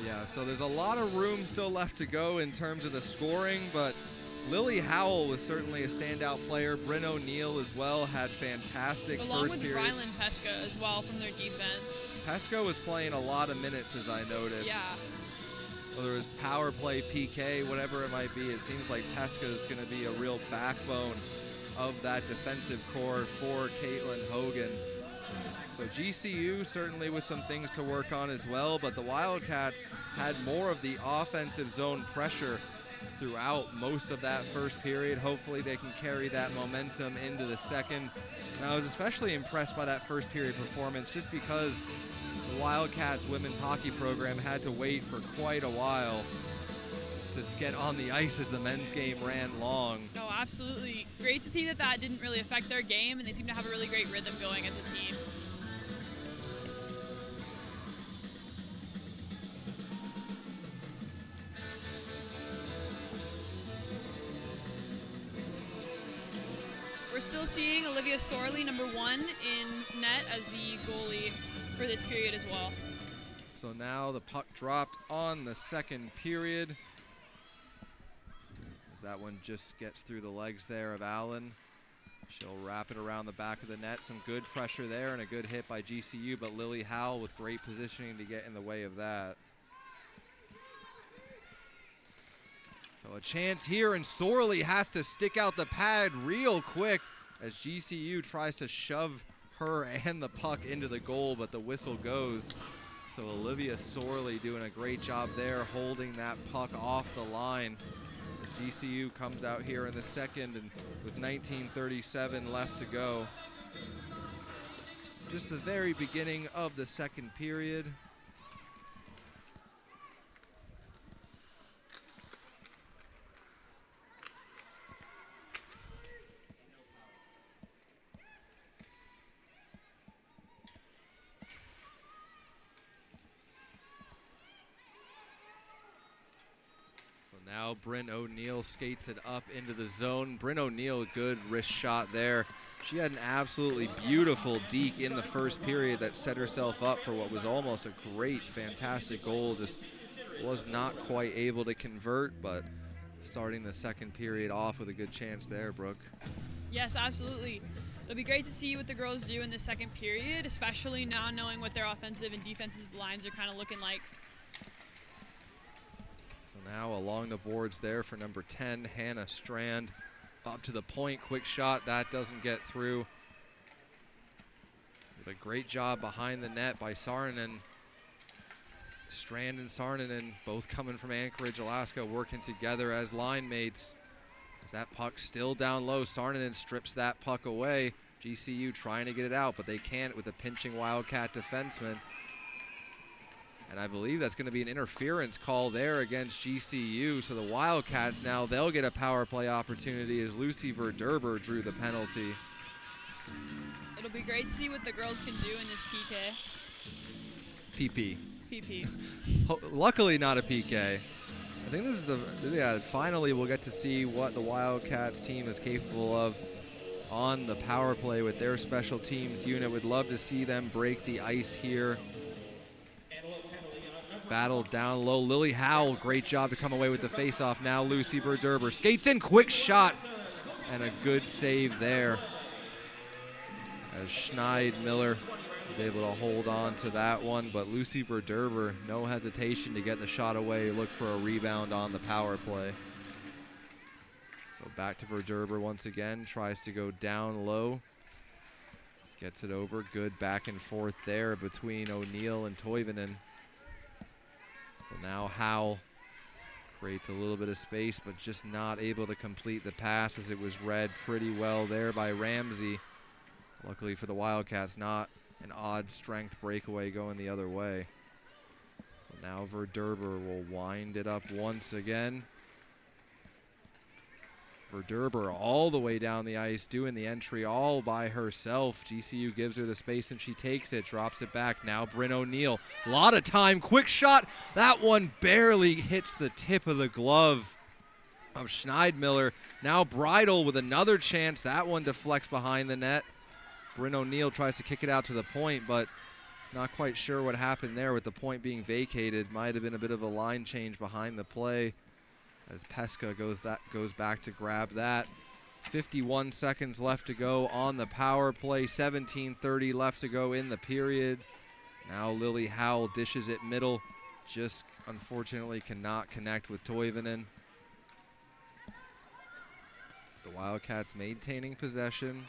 Yeah, so there's a lot of room still left to go in terms of the scoring, but Lily Howell was certainly a standout player. Bryn O'Neill as well had fantastic first periods. Along with Rylan Pesca as well from their defense. Pesca was playing a lot of minutes, as I noticed. Yeah. Whether it was power play, PK, whatever it might be, it seems like Pesca is going to be a real backbone of that defensive core for Caitlin Hogan. So GCU certainly with some things to work on as well, but the Wildcats had more of the offensive zone pressure throughout most of that first period. Hopefully they can carry that momentum into the second. And I was especially impressed by that first period performance just because the Wildcats women's hockey program had to wait for quite a while to get on the ice as the men's game ran long. Oh, absolutely. Great to see that that didn't really affect their game, and they seem to have a really great rhythm going as a team. We're still seeing Olivia Sorley, number 1, in net as the goalie for this period as well. So now the puck dropped on the second period. As that one just gets through the legs there of Allen. She'll wrap it around the back of the net. Some good pressure there and a good hit by GCU, but Lily Howell with great positioning to get in the way of that. So a chance here, and Sorley has to stick out the pad real quick as GCU tries to shove her and the puck into the goal, but the whistle goes. So Olivia Sorley doing a great job there, holding that puck off the line. As GCU comes out here in the second, and with 19:37 left to go. Just the very beginning of the second period. Now Bryn O'Neill skates it up into the zone. Bryn O'Neill, good wrist shot there. She had an absolutely beautiful deke in the first period that set herself up for what was almost a great, fantastic goal. Just was not quite able to convert, but starting the second period off with a good chance there, Brooke. Yes, absolutely. It'll be great to see what the girls do in the second period, especially now knowing what their offensive and defensive lines are kind of looking like. So now along the boards there for number 10, Hannah Strand. Up to the point, quick shot, that doesn't get through. But a great job behind the net by Saarinen. Strand and Saarinen both coming from Anchorage, Alaska, working together as line mates. As that puck still down low, Saarinen strips that puck away. GCU trying to get it out, but they can't with a pinching Wildcat defenseman. And I believe that's going to be an interference call there against GCU. So the Wildcats now, they'll get a power play opportunity as Lucy Verderber drew the penalty. It'll be great to see what the girls can do in this PK. PP. Luckily not a PK. I think this is finally we'll get to see what the Wildcats team is capable of on the power play with their special teams unit. Would love to see them break the ice here. Battle down low. Lily Howell, great job to come away with the faceoff. Now Lucy Verderber skates in, quick shot, and a good save there. As Schneid Miller was able to hold on to that one, but Lucy Verderber, no hesitation to get the shot away, look for a rebound on the power play. So back to Verderber once again, tries to go down low. Gets it over, good back and forth there between O'Neill and Toivonen. So now Howell creates a little bit of space, but just not able to complete the pass as it was read pretty well there by Ramsey. Luckily for the Wildcats, not an odd strength breakaway going the other way. So now Verderber will wind it up once again. Verderber all the way down the ice, doing the entry all by herself. GCU gives her the space and she takes it, drops it back. Now Bryn O'Neill, a lot of time, quick shot. That one barely hits the tip of the glove of Schneidmiller. Now Bridle with another chance. That one deflects behind the net. Bryn O'Neill tries to kick it out to the point, but not quite sure what happened there with the point being vacated. Might have been a bit of a line change behind the play as Pesca goes back to grab that. 51 seconds left to go on the power play. 17:30 left to go in the period. Now Lily Howell dishes it middle. Just unfortunately cannot connect with Toivonen. The Wildcats maintaining possession.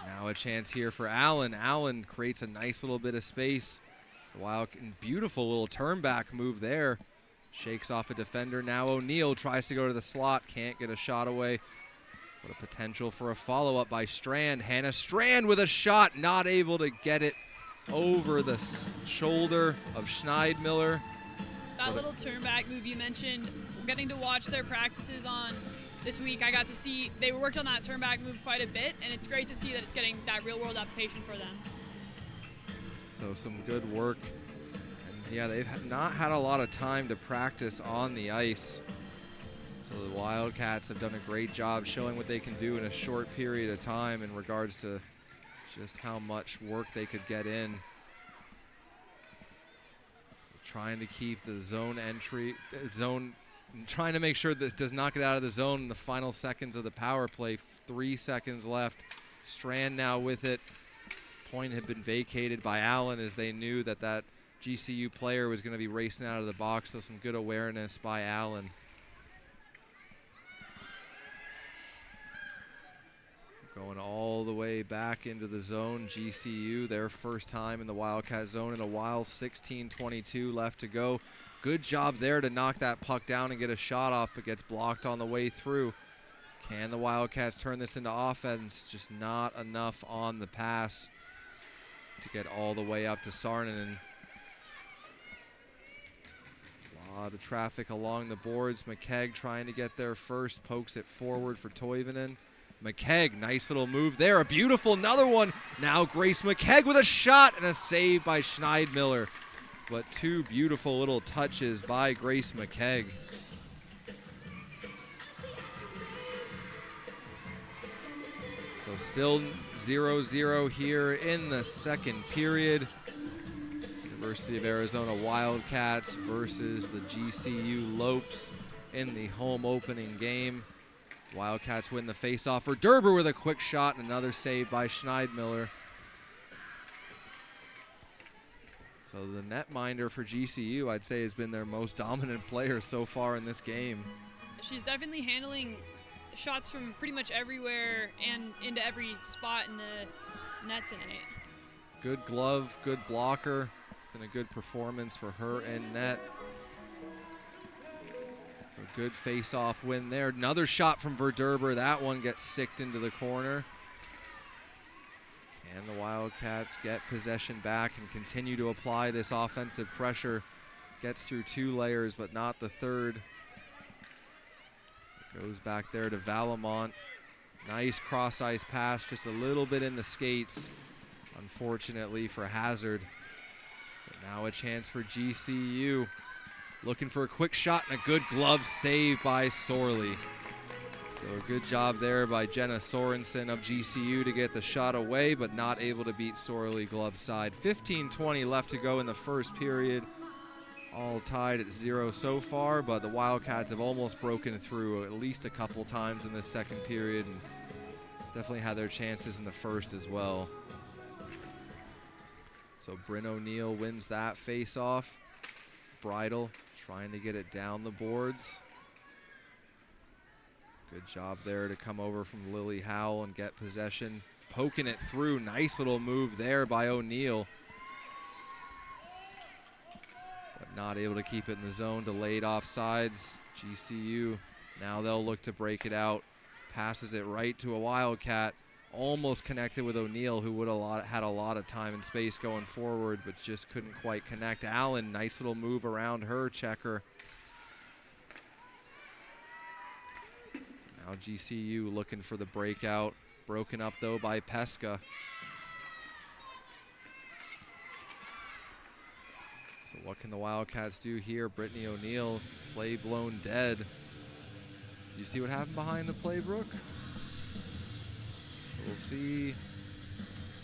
Now a chance here for Allen. Allen creates a nice little bit of space. It's a beautiful little turn back move there. Shakes off a defender. Now O'Neill tries to go to the slot. Can't get a shot away. What a potential for a follow-up by Strand. Hannah Strand with a shot. Not able to get it over the shoulder of Schneidmiller. That little turn back move you mentioned, getting to watch their practices on this week, I got to see they worked on that turn back move quite a bit, and it's great to see that it's getting that real world application for them. So some good work. Yeah, they've not had a lot of time to practice on the ice. So the Wildcats have done a great job showing what they can do in a short period of time in regards to just how much work they could get in. So trying to keep the zone entry, trying to make sure that it does not get out of the zone in the final seconds of the power play. 3 seconds left. Strand now with it. Point had been vacated by Allen as they knew that GCU player was going to be racing out of the box, so some good awareness by Allen. Going all the way back into the zone. GCU, their first time in the Wildcat zone in a while. 16:22 left to go. Good job there to knock that puck down and get a shot off, but gets blocked on the way through. Can the Wildcats turn this into offense? Just not enough on the pass to get all the way up to Sarnanen. A lot of traffic along the boards. McKegg trying to get there first. Pokes it forward for Toivonen. McKegg, nice little move there. A beautiful, another one. Now Grace McKegg with a shot and a save by Schneidmiller. But two beautiful little touches by Grace McKegg. So still 0-0 here in the second period. University of Arizona Wildcats versus the GCU Lopes in the home opening game. Wildcats win the faceoff for Derber with a quick shot and another save by Schneidmiller. So the netminder for GCU, I'd say, has been their most dominant player so far in this game. She's definitely handling shots from pretty much everywhere and into every spot in the net tonight. Good glove, good blocker. Been a good performance for her in net. So good face-off win there. Another shot from Verderber. That one gets sticked into the corner. And the Wildcats get possession back and continue to apply this offensive pressure. Gets through 2 layers, but not the third. Goes back there to Valamont. Nice cross-ice pass, just a little bit in the skates, unfortunately for Hazard. But now a chance for GCU. Looking for a quick shot and a good glove save by Sorley. So a good job there by Jenna Sorensen of GCU to get the shot away, but not able to beat Sorley glove side. 15:20 left to go in the first period. All tied at 0 so far, but the Wildcats have almost broken through at least a couple times in this second period and definitely had their chances in the first as well. So Bryn O'Neill wins that face-off. Bridle trying to get it down the boards. Good job there to come over from Lily Howell and get possession. Poking it through, nice little move there by O'Neill. But not able to keep it in the zone, delayed offsides. GCU, now they'll look to break it out. Passes it right to a Wildcat. almost connected with O'Neal, who would have had a lot of time and space going forward, but just couldn't quite connect. Allen, nice little move around her checker. Now GCU looking for the breakout. Broken up, though, by Pesca. So what can the Wildcats do here? Brittany O'Neal, play blown dead. You see what happened behind the play, Brooke? So we'll see.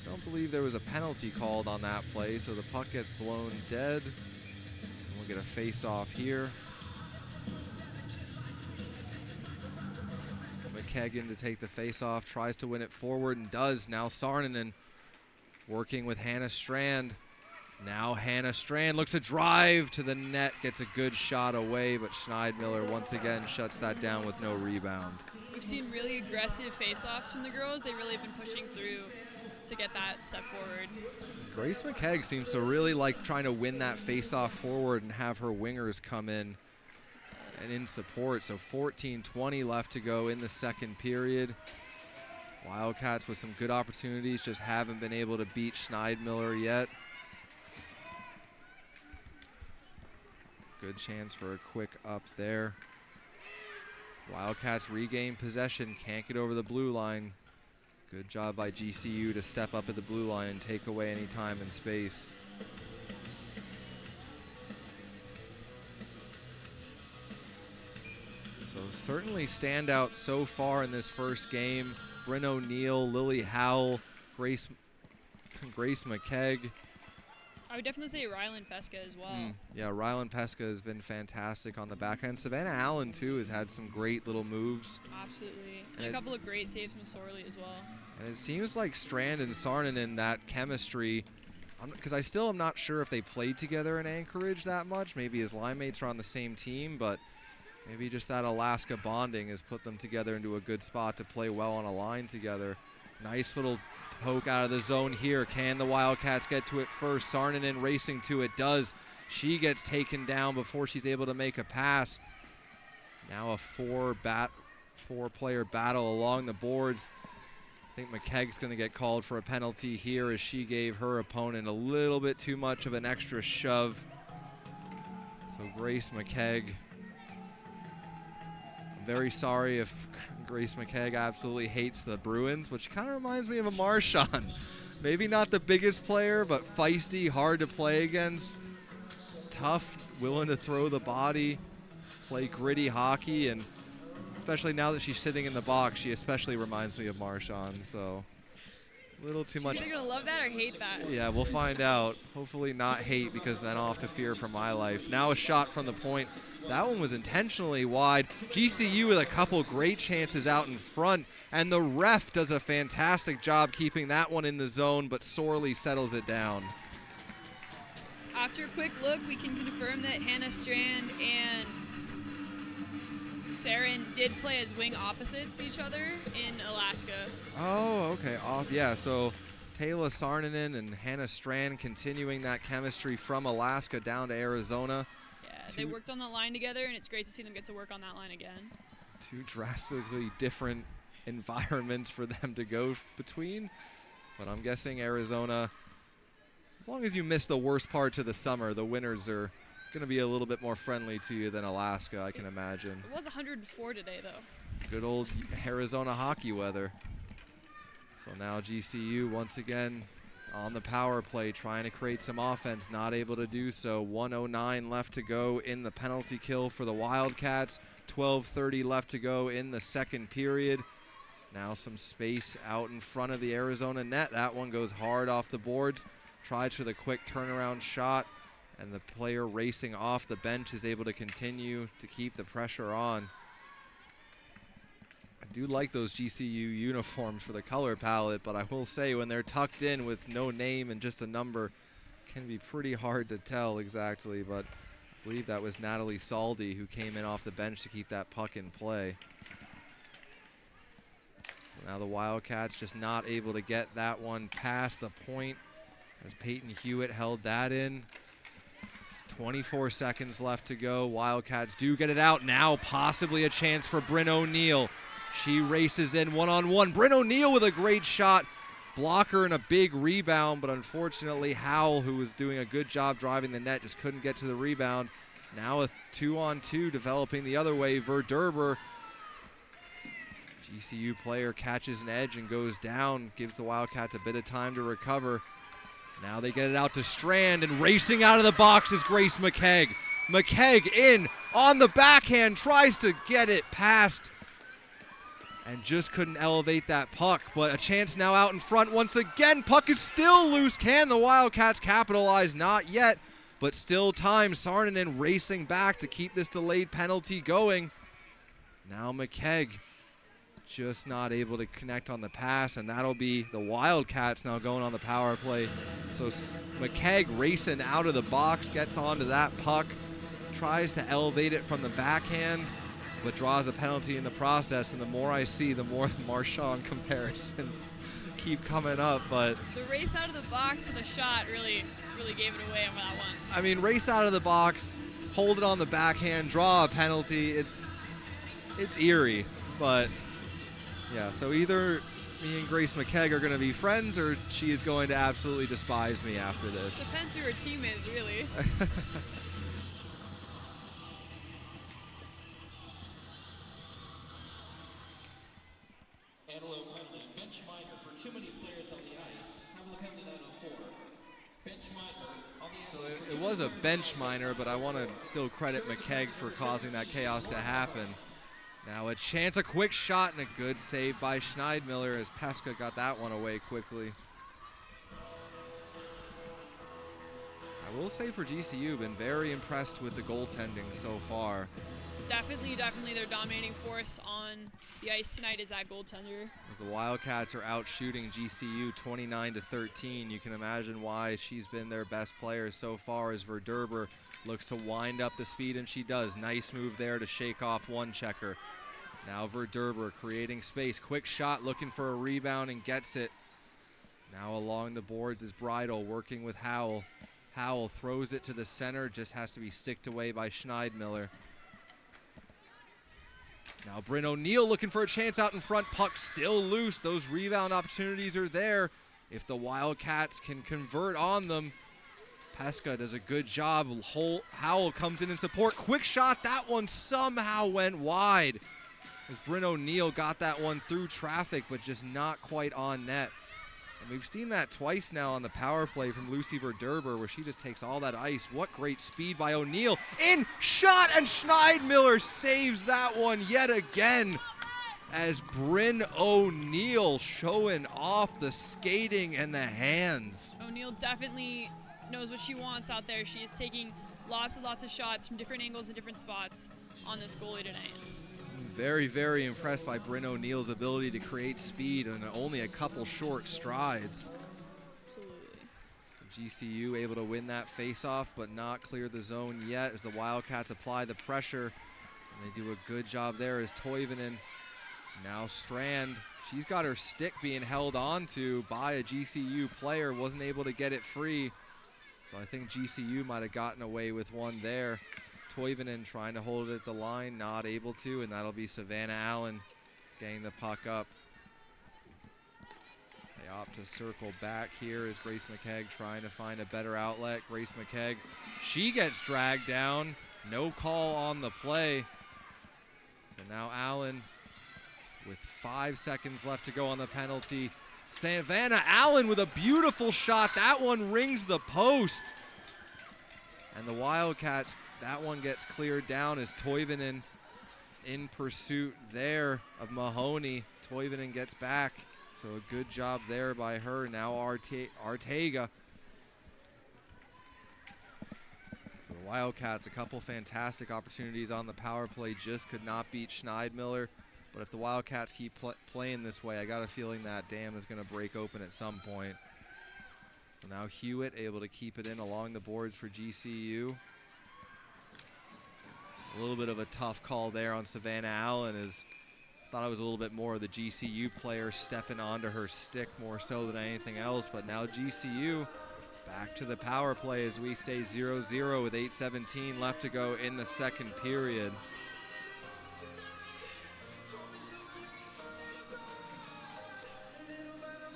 Don't believe there was a penalty called on that play, so the puck gets blown dead. And we'll get a face-off here. McKagan to take the face-off, tries to win it forward and does. Now Sarnanen working with Hannah Strand. Now Hannah Strand looks to drive to the net, gets a good shot away, but Schneidmiller once again shuts that down with no rebound. We've seen really aggressive face-offs from the girls. They really have been pushing through to get that step forward. Grace McKegg seems to really like trying to win that face-off forward and have her wingers come in and in support. So 14:20 left to go in the second period. Wildcats with some good opportunities, just haven't been able to beat Schneidmiller yet. Good chance for a quick up there. Wildcats regain possession, can't get over the blue line. Good job by GCU to step up at the blue line and take away any time and space. So certainly standout so far in this first game. Bryn O'Neal, Lily Howell, Grace McKegg. I would definitely say Rylan Pesca as well. Yeah, Rylan Pesca has been fantastic on the backhand. Savannah Allen, too, has had some great little moves. Absolutely. And a couple of great saves from Sorley as well. And it seems like Strand and Sarnanen, that chemistry, because I still am not sure if they played together in Anchorage that much. Maybe his line mates are on the same team, but maybe just that Alaska bonding has put them together into a good spot to play well on a line together. Nice little poke out of the zone here. Can the Wildcats get to it first? Sarnanen racing to it, does. She gets taken down before she's able to make a pass. Now a four-player battle along the boards. I think McKegg's going to get called for a penalty here as she gave her opponent a little bit too much of an extra shove. So Grace McKegg. I'm very sorry if Grace McKegg absolutely hates the Bruins, which kind of reminds me of a Marshawn. Maybe not the biggest player, but feisty, hard to play against. Tough, willing to throw the body, play gritty hockey, and especially now that she's sitting in the box, she especially reminds me of Marshawn, so a little too much. She's either going to love that or hate that. Yeah, we'll find out. Hopefully not hate, because then I'll have to fear for my life. Now a shot from the point. That one was intentionally wide. GCU with a couple great chances out in front, and the ref does a fantastic job keeping that one in the zone, but sorely settles it down. After a quick look, we can confirm that Hannah Strand and Saren did play as wing opposites each other in Alaska. Oh, okay. Awesome. Yeah, so Taylor Sarnanen and Hannah Strand continuing that chemistry from Alaska down to Arizona. Yeah, they worked on the line together, and it's great to see them get to work on that line again. Two drastically different environments for them to go between. But I'm guessing Arizona, as long as you miss the worst parts of the summer, the winters are going to be a little bit more friendly to you than Alaska, I can imagine. It was 104 today, though. Good old Arizona hockey weather. So now GCU once again on the power play, trying to create some offense, not able to do so. 1:09 left to go in the penalty kill for the Wildcats. 12:30 left to go in the second period. Now some space out in front of the Arizona net. That one goes hard off the boards. Tried for the quick turnaround shot, and the player racing off the bench is able to continue to keep the pressure on. I do like those GCU uniforms for the color palette, but I will say when they're tucked in with no name and just a number, it can be pretty hard to tell exactly, but I believe that was Natalie Saldi who came in off the bench to keep that puck in play. So now the Wildcats just not able to get that one past the point as Peyton Hewitt held that in. 24 seconds left to go. Wildcats do get it out now. Possibly a chance for Bryn O'Neal. She races in one-on-one. Bryn O'Neill with a great shot. Blocker and a big rebound, but unfortunately Howell, who was doing a good job driving the net, just couldn't get to the rebound. Now a 2-on-2 developing the other way. Verderber, GCU player, catches an edge and goes down, gives the Wildcats a bit of time to recover. Now they get it out to Strand, and racing out of the box is Grace McKegg. McKegg in on the backhand, tries to get it past, and just couldn't elevate that puck. But a chance now out in front once again. Puck is still loose. Can the Wildcats capitalize? Not yet, but still time. Saarinen racing back to keep this delayed penalty going. Now McKegg just not able to connect on the pass, and that'll be the Wildcats now going on the power play. So McKegg racing out of the box, gets onto that puck, tries to elevate it from the backhand, but draws a penalty in the process. And the more I see, the more the Marchand comparisons keep coming up. But the race out of the box to the shot really gave it away on that one. I mean, race out of the box, hold it on the backhand, draw a penalty. It's eerie, but yeah. So either me and Grace McKegg are going to be friends, or she is going to absolutely despise me after this. Depends who her team is, really. It was a bench minor, but I want to still credit McKegg for causing that chaos to happen. Now a chance, a quick shot, and a good save by Schneidmiller as Pesca got that one away quickly. I will say for GCU, been very impressed with the goaltending so far. Definitely their dominating force on the ice tonight is that goaltender. As the Wildcats are out shooting GCU 29-13, you can imagine why she's been their best player so far, as Verderber looks to wind up the speed, and she does. Nice move there to shake off one checker. Now Verderber creating space. Quick shot, looking for a rebound, and gets it. Now along the boards is Bridle working with Howell. Howell throws it to the center, just has to be sticked away by Schneidmiller. Now Bryn O'Neill looking for a chance out in front. Puck still loose. Those rebound opportunities are there if the Wildcats can convert on them. Pesca does a good job. Howell comes in support. Quick shot. That one somehow went wide, as Bryn O'Neill got that one through traffic, but just not quite on net. And we've seen that twice now on the power play from Lucy Verderber, where she just takes all that ice. What great speed by O'Neill. In, shot, and Schneidmiller saves that one yet again, as Bryn O'Neill showing off the skating and the hands. O'Neill definitely knows what she wants out there. She is taking lots and lots of shots from different angles and different spots on this goalie tonight. Very, very impressed by Bryn O'Neill's ability to create speed in only a couple short strides. Absolutely. GCU able to win that faceoff, but not clear the zone yet, as the Wildcats apply the pressure. And they do a good job there as Toivonen. Now Strand, she's got her stick being held on to by a GCU player, wasn't able to get it free. So I think GCU might have gotten away with one there. Toivonen trying to hold it at the line, not able to, and that'll be Savannah Allen getting the puck up. They opt to circle back here as Grace McKegg trying to find a better outlet. Grace McKegg, she gets dragged down. No call on the play. So now Allen with 5 seconds left to go on the penalty. Savannah Allen with a beautiful shot. That one rings the post. And the Wildcats, that one gets cleared down as Toivonen in pursuit there of Mahoney. Toivonen gets back, so a good job there by her. Now Artega. So the Wildcats, a couple fantastic opportunities on the power play, just could not beat Schneidmiller. But if the Wildcats keep playing this way, I got a feeling that dam is going to break open at some point. So now Hewitt able to keep it in along the boards for GCU. A little bit of a tough call there on Savannah Allen, as thought it was a little bit more of the GCU player stepping onto her stick more so than anything else. But now GCU back to the power play as we stay 0-0 with 8:17 left to go in the second period.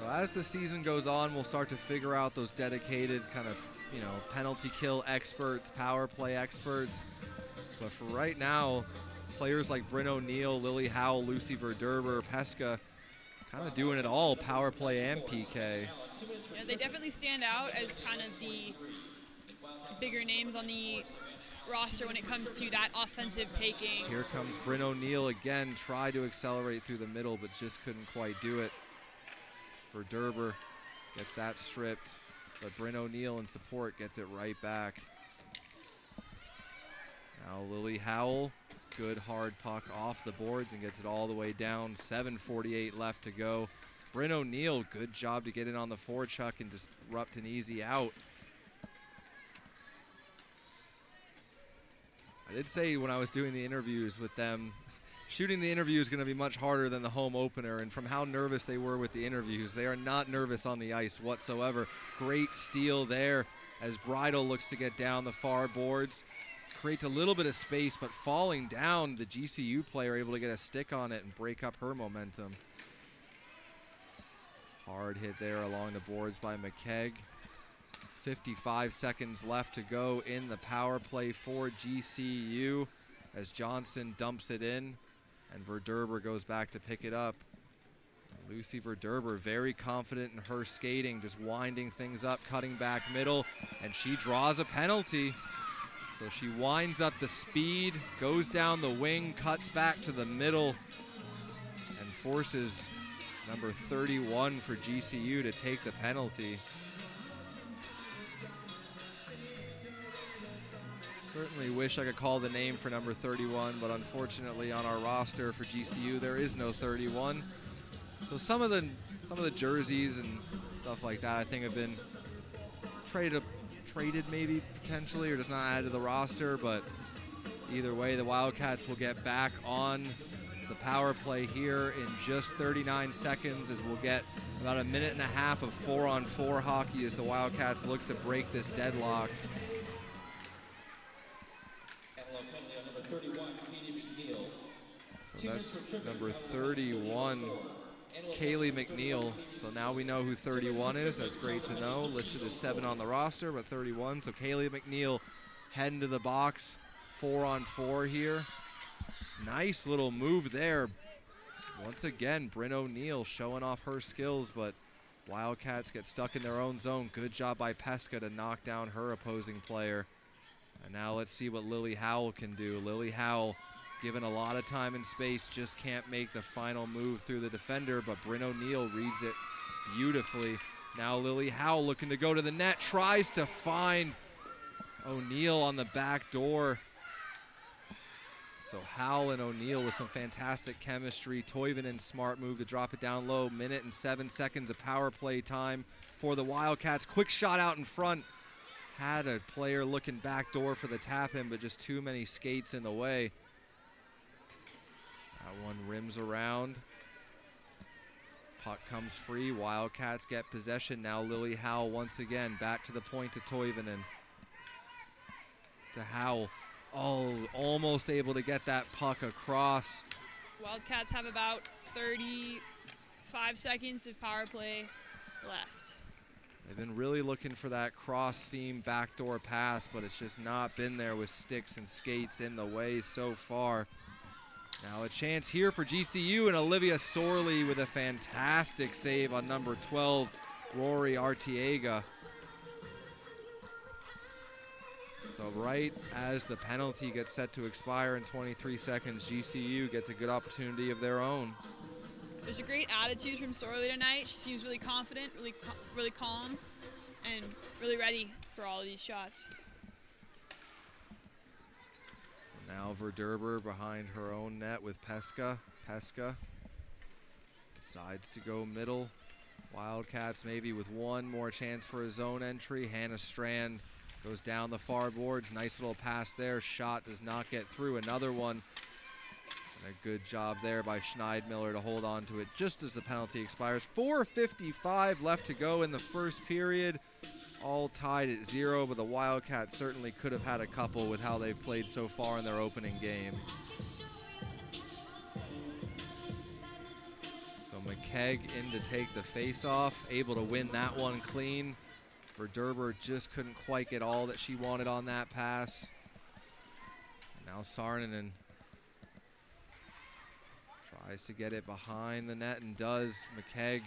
So as the season goes on, we'll start to figure out those dedicated kind of, penalty kill experts, power play experts. But for right now, players like Bryn O'Neill, Lily Howell, Lucy Verderber, Pesca, kind of doing it all, power play and PK. Yeah, they definitely stand out as kind of the bigger names on the roster when it comes to that offensive taking. Here comes Bryn O'Neill again, tried to accelerate through the middle, but just couldn't quite do it. Verderber gets that stripped, but Bryn O'Neill in support gets it right back. Now Lily Howell, good hard puck off the boards and gets it all the way down. 7:48 left to go. Bryn O'Neill, good job to get in on the forechuck and disrupt an easy out. I did say when I was doing the interviews with them, shooting the interview is going to be much harder than the home opener, and from how nervous they were with the interviews, they are not nervous on the ice whatsoever. Great steal there as Bridal looks to get down the far boards. Creates a little bit of space, but falling down, the GCU player able to get a stick on it and break up her momentum. Hard hit there along the boards by McKegg. 55 seconds left to go in the power play for GCU as Johnson dumps it in and Verderber goes back to pick it up. Lucy Verderber very confident in her skating, just winding things up, cutting back middle, and she draws a penalty. So she winds up the speed, goes down the wing, cuts back to the middle, and forces number 31 for GCU to take the penalty. Certainly wish I could call the name for number 31, but unfortunately on our roster for GCU there is no 31. So some of the jerseys and stuff like that I think have been traded maybe potentially, or just not added to the roster, but either way the Wildcats will get back on the power play here in just 39 seconds as we'll get about a minute and a half of 4-on-4 hockey as the Wildcats look to break this deadlock. So that's number 31, Kaylee McNeil. So now we know who 31 is. That's great to know. Listed as 7 on the roster, but 31. So Kaylee McNeil heading to the box, 4-on-4 here. Nice little move there. Once again, Bryn O'Neill showing off her skills, but Wildcats get stuck in their own zone. Good job by Pesca to knock down her opposing player. And now let's see what Lily Howell can do. Lily Howell, given a lot of time and space, just can't make the final move through the defender, but Bryn O'Neill reads it beautifully. Now Lily Howell looking to go to the net, tries to find O'Neill on the back door. So Howell and O'Neill with some fantastic chemistry. Toivonen smart move to drop it down low. Minute and 7 seconds of power play time for the Wildcats. Quick shot out in front. Had a player looking back door for the tap in, but just too many skates in the way. That one rims around. Puck comes free. Wildcats get possession. Now Lily Howell once again back to the point to Toivonen. To Howell. Oh, almost able to get that puck across. Wildcats have about 35 seconds of power play left. They've been really looking for that cross seam backdoor pass, but it's just not been there with sticks and skates in the way so far. Now a chance here for GCU, and Olivia Sorley with a fantastic save on number 12, Rory Artiega. So right as the penalty gets set to expire in 23 seconds, GCU gets a good opportunity of their own. There's a great attitude from Sorley tonight. She seems really confident, really calm, and really ready for all of these shots. Now Verderber behind her own net with Pesca. Pesca decides to go middle. Wildcats maybe with one more chance for a zone entry. Hannah Strand goes down the far boards. Nice little pass there. Shot does not get through. Another one. And a good job there by Schneidmiller to hold on to it just as the penalty expires. 4:55 left to go in the first period. All tied at 0, but the Wildcats certainly could have had a couple with how they've played so far in their opening game. So McKay McKegg in to take the face-off, able to win that one clean. Verderber just couldn't quite get all that she wanted on that pass. And now Saarinen tries to get it behind the net and does. McKegg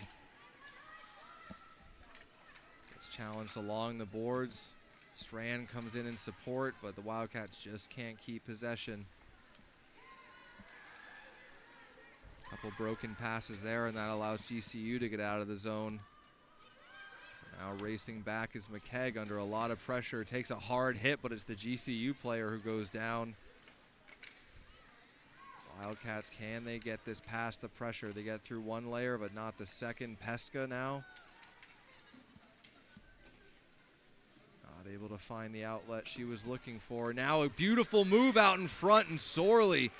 gets challenged along the boards. Strand comes in support, but the Wildcats just can't keep possession. Couple broken passes there, and that allows GCU to get out of the zone. So now racing back is McKegg under a lot of pressure. Takes a hard hit, but it's the GCU player who goes down. Wildcats, can they get this past the pressure? They get through one layer, but not the second. Pesca now. Not able to find the outlet she was looking for. Now a beautiful move out in front, and Sorley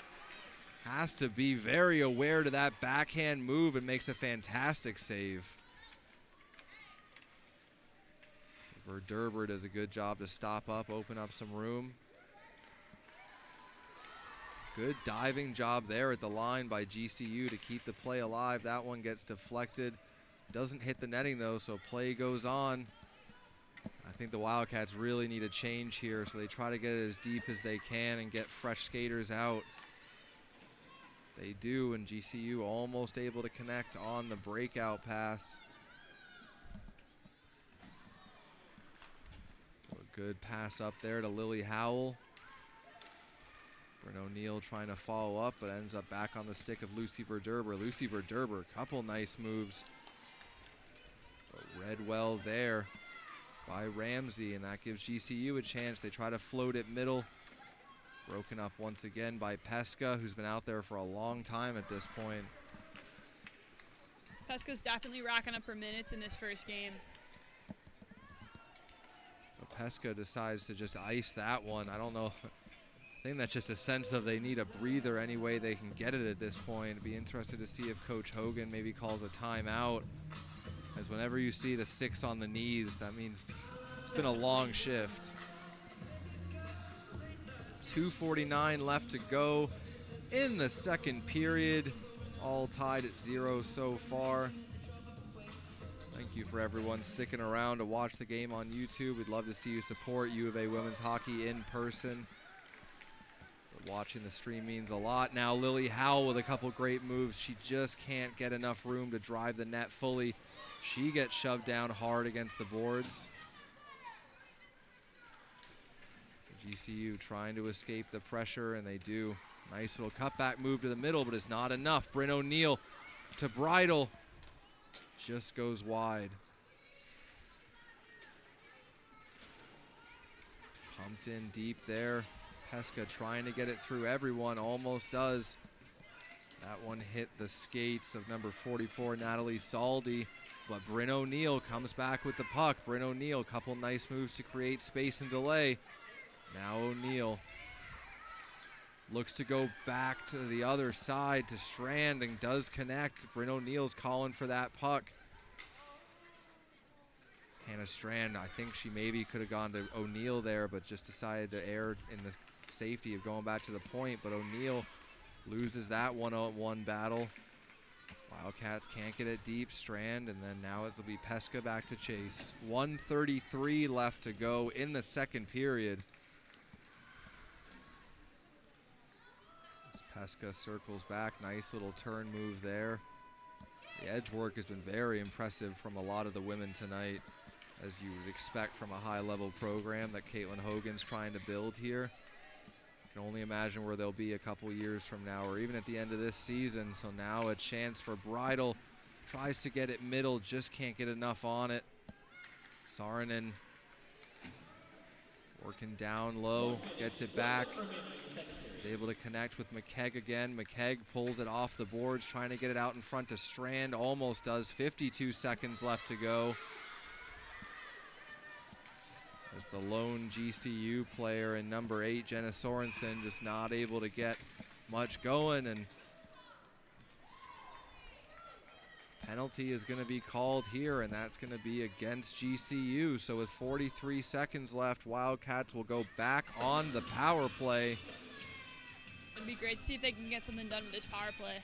has to be very aware to that backhand move and makes a fantastic save. So Verderber does a good job to stop up, open up some room. Good diving job there at the line by GCU to keep the play alive. That one gets deflected. Doesn't hit the netting though, so play goes on. I think the Wildcats really need a change here, so they try to get it as deep as they can and get fresh skaters out. They do, and GCU almost able to connect on the breakout pass. So a good pass up there to Lily Howell. Bryn O'Neill trying to follow up, but ends up back on the stick of Lucy Verderber. Lucy Verderber, couple nice moves. But read well there by Ramsey, and that gives GCU a chance. They try to float it middle. Broken up once again by Pesca, who's been out there for a long time at this point. Pesca's definitely racking up her minutes in this first game. So Pesca decides to just ice that one. I don't know. I think that's just a sense of they need a breather any way they can get it at this point. It'd be interested to see if Coach Hogan maybe calls a timeout. As whenever you see the sticks on the knees, that means it's been a long shift. 2:49 left to go in the second period. All tied at 0 so far. Thank you for everyone sticking around to watch the game on YouTube. We'd love to see you support U of A women's hockey in person. But watching the stream means a lot. Now Lily Howell with a couple great moves. She just can't get enough room to drive the net fully. She gets shoved down hard against the boards. GCU trying to escape the pressure, and they do. Nice little cutback move to the middle, but it's not enough. Bryn O'Neill to Bridle. Just goes wide. Pumped in deep there. Pesca trying to get it through everyone, almost does. That one hit the skates of number 44, Natalie Saldi, but Bryn O'Neill comes back with the puck. Bryn O'Neill, couple nice moves to create space and delay. Now O'Neill looks to go back to the other side to Strand and does connect. Bryn O'Neill's calling for that puck. Hannah Strand, I think she maybe could have gone to O'Neill there, but just decided to err in the safety of going back to the point. But O'Neill loses that one-on-one battle. Wildcats can't get it deep. Strand, and then now it'll be Pesca back to chase. 1:33 left to go in the second period. Pesca circles back, nice little turn move there. The edge work has been very impressive from a lot of the women tonight, as you would expect from a high-level program that Caitlin Hogan's trying to build here. Can only imagine where they'll be a couple years from now, or even at the end of this season. So now a chance for Bridle. Tries to get it middle, just can't get enough on it. Saarinen working down low, gets it back. Is able to connect with McKegg again. McKegg pulls it off the boards, trying to get it out in front to Strand. Almost does. 52 seconds left to go. As the lone GCU player in number 8, Jenna Sorensen, just not able to get much going, and penalty is going to be called here, and that's going to be against GCU. So with 43 seconds left, Wildcats will go back on the power play. It'd be great to see if they can get something done with this power play.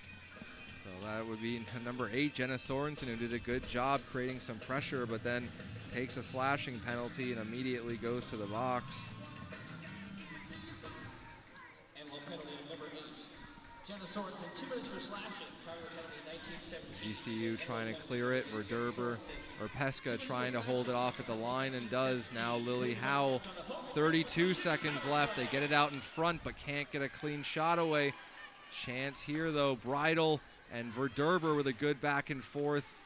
So that would be number 8, Jenna Sorensen, who did a good job creating some pressure, but then takes a slashing penalty and immediately goes to the box. GCU trying to clear it. Pesca trying to hold it off at the line and does. Now Lily Howell, 32 seconds left. They get it out in front but can't get a clean shot away. Chance here though, Bridle and Verderber with a good back and forth.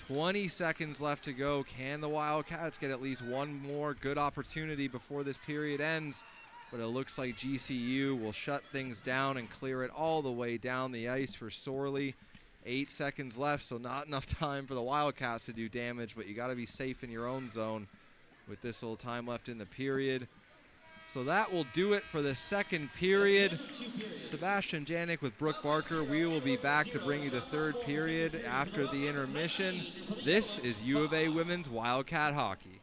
20 seconds left to go. Can the Wildcats get at least one more good opportunity before this period ends? But it looks like GCU will shut things down and clear it all the way down the ice for Sorley. 8 seconds left, so not enough time for the Wildcats to do damage, but you got to be safe in your own zone with this little time left in the period. So that will do it for the second period. Sebastian Janik with Brooke Barker. We will be back to bring you the third period after the intermission. This is U of A Women's Wildcat Hockey.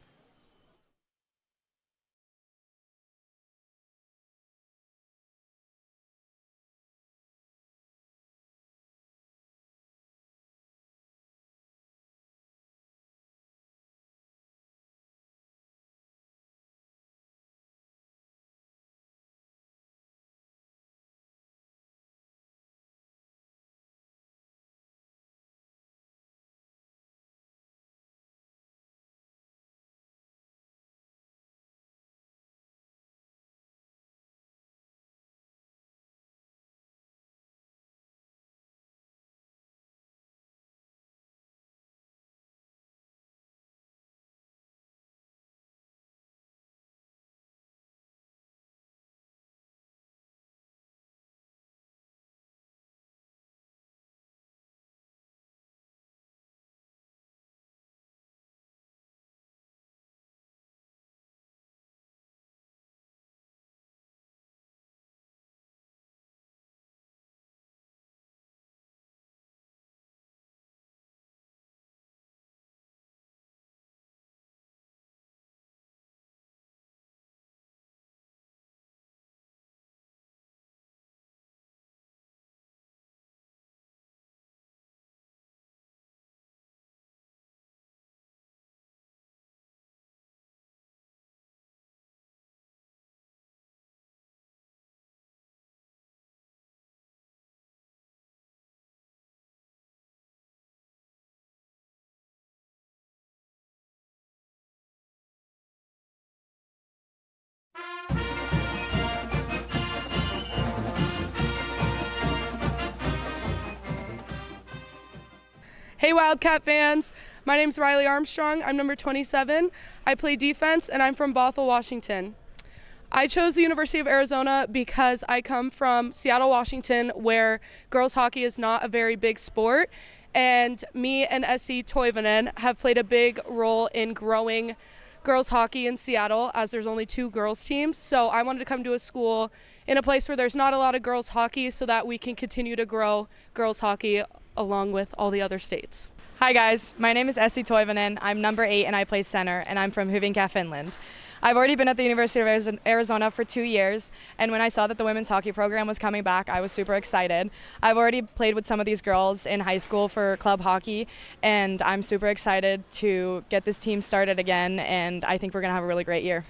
Hey Wildcat fans, my name's Riley Armstrong. I'm number 27. I play defense and I'm from Bothell, Washington. I chose the University of Arizona because I come from Seattle, Washington, where girls hockey is not a very big sport. And me and Essie Toivonen have played a big role in growing girls hockey in Seattle, as there's only 2 girls teams. So I wanted to come to a school in a place where there's not a lot of girls hockey so that we can continue to grow girls hockey along with all the other states. Hi guys, my name is Essie Toivonen. I'm number 8 and I play center, and I'm from Hyvinkää, Finland. I've already been at the University of Arizona for 2 years, and when I saw that the women's hockey program was coming back, I was super excited. I've already played with some of these girls in high school for club hockey, and I'm super excited to get this team started again, and I think we're going to have a really great year.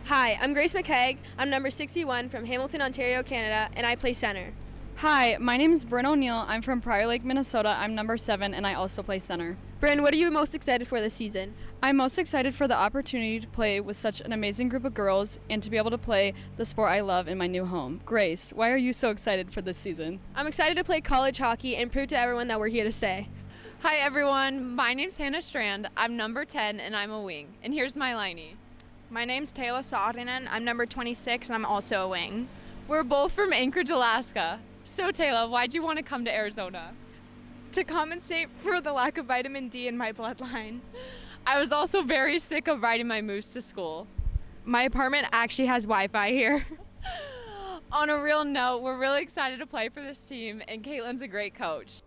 Hi, I'm Grace McKeag. I'm number 61 from Hamilton, Ontario, Canada, and I play center. Hi, my name is Bryn O'Neill. I'm from Prior Lake, Minnesota. I'm number 7, and I also play center. Bryn, what are you most excited for this season? I'm most excited for the opportunity to play with such an amazing group of girls and to be able to play the sport I love in my new home. Grace, why are you so excited for this season? I'm excited to play college hockey and prove to everyone that we're here to stay. Hi everyone, my name's Hannah Strand. I'm number 10 and I'm a wing. And here's my liney. My name's Taylor Saarinen. I'm number 26 and I'm also a wing. We're both from Anchorage, Alaska. So Taylor, why'd you want to come to Arizona? To compensate for the lack of vitamin D in my bloodline. I was also very sick of riding my moose to school. My apartment actually has Wi-Fi here. On a real note, we're really excited to play for this team, and Caitlin's a great coach.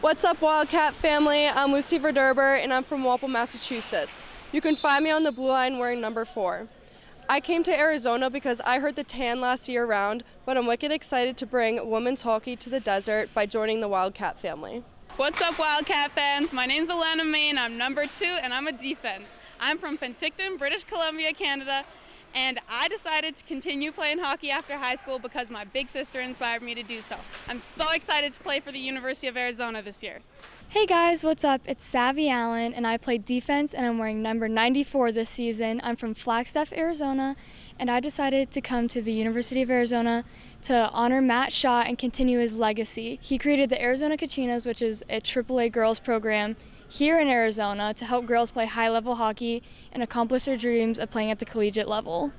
What's up, Wildcat family? I'm Lucy Verderber, and I'm from Walpole, Massachusetts. You can find me on the blue line wearing number 4. I came to Arizona because I heard the tan last year round, but I'm wicked excited to bring women's hockey to the desert by joining the Wildcat family. What's up, Wildcat fans? My name's Alumni, I'm number 2, and I'm a defense. I'm from Penticton, British Columbia, Canada, and I decided to continue playing hockey after high school because my big sister inspired me to do so. I'm so excited to play for the University of Arizona this year. Hey guys, what's up? It's Savvy Allen, and I play defense, and I'm wearing number 94 this season. I'm from Flagstaff, Arizona, and I decided to come to the University of Arizona to honor Matt Shaw and continue his legacy. He created the Arizona Cachinas, which is a AAA girls program here in Arizona to help girls play high-level hockey and accomplish their dreams of playing at the collegiate level.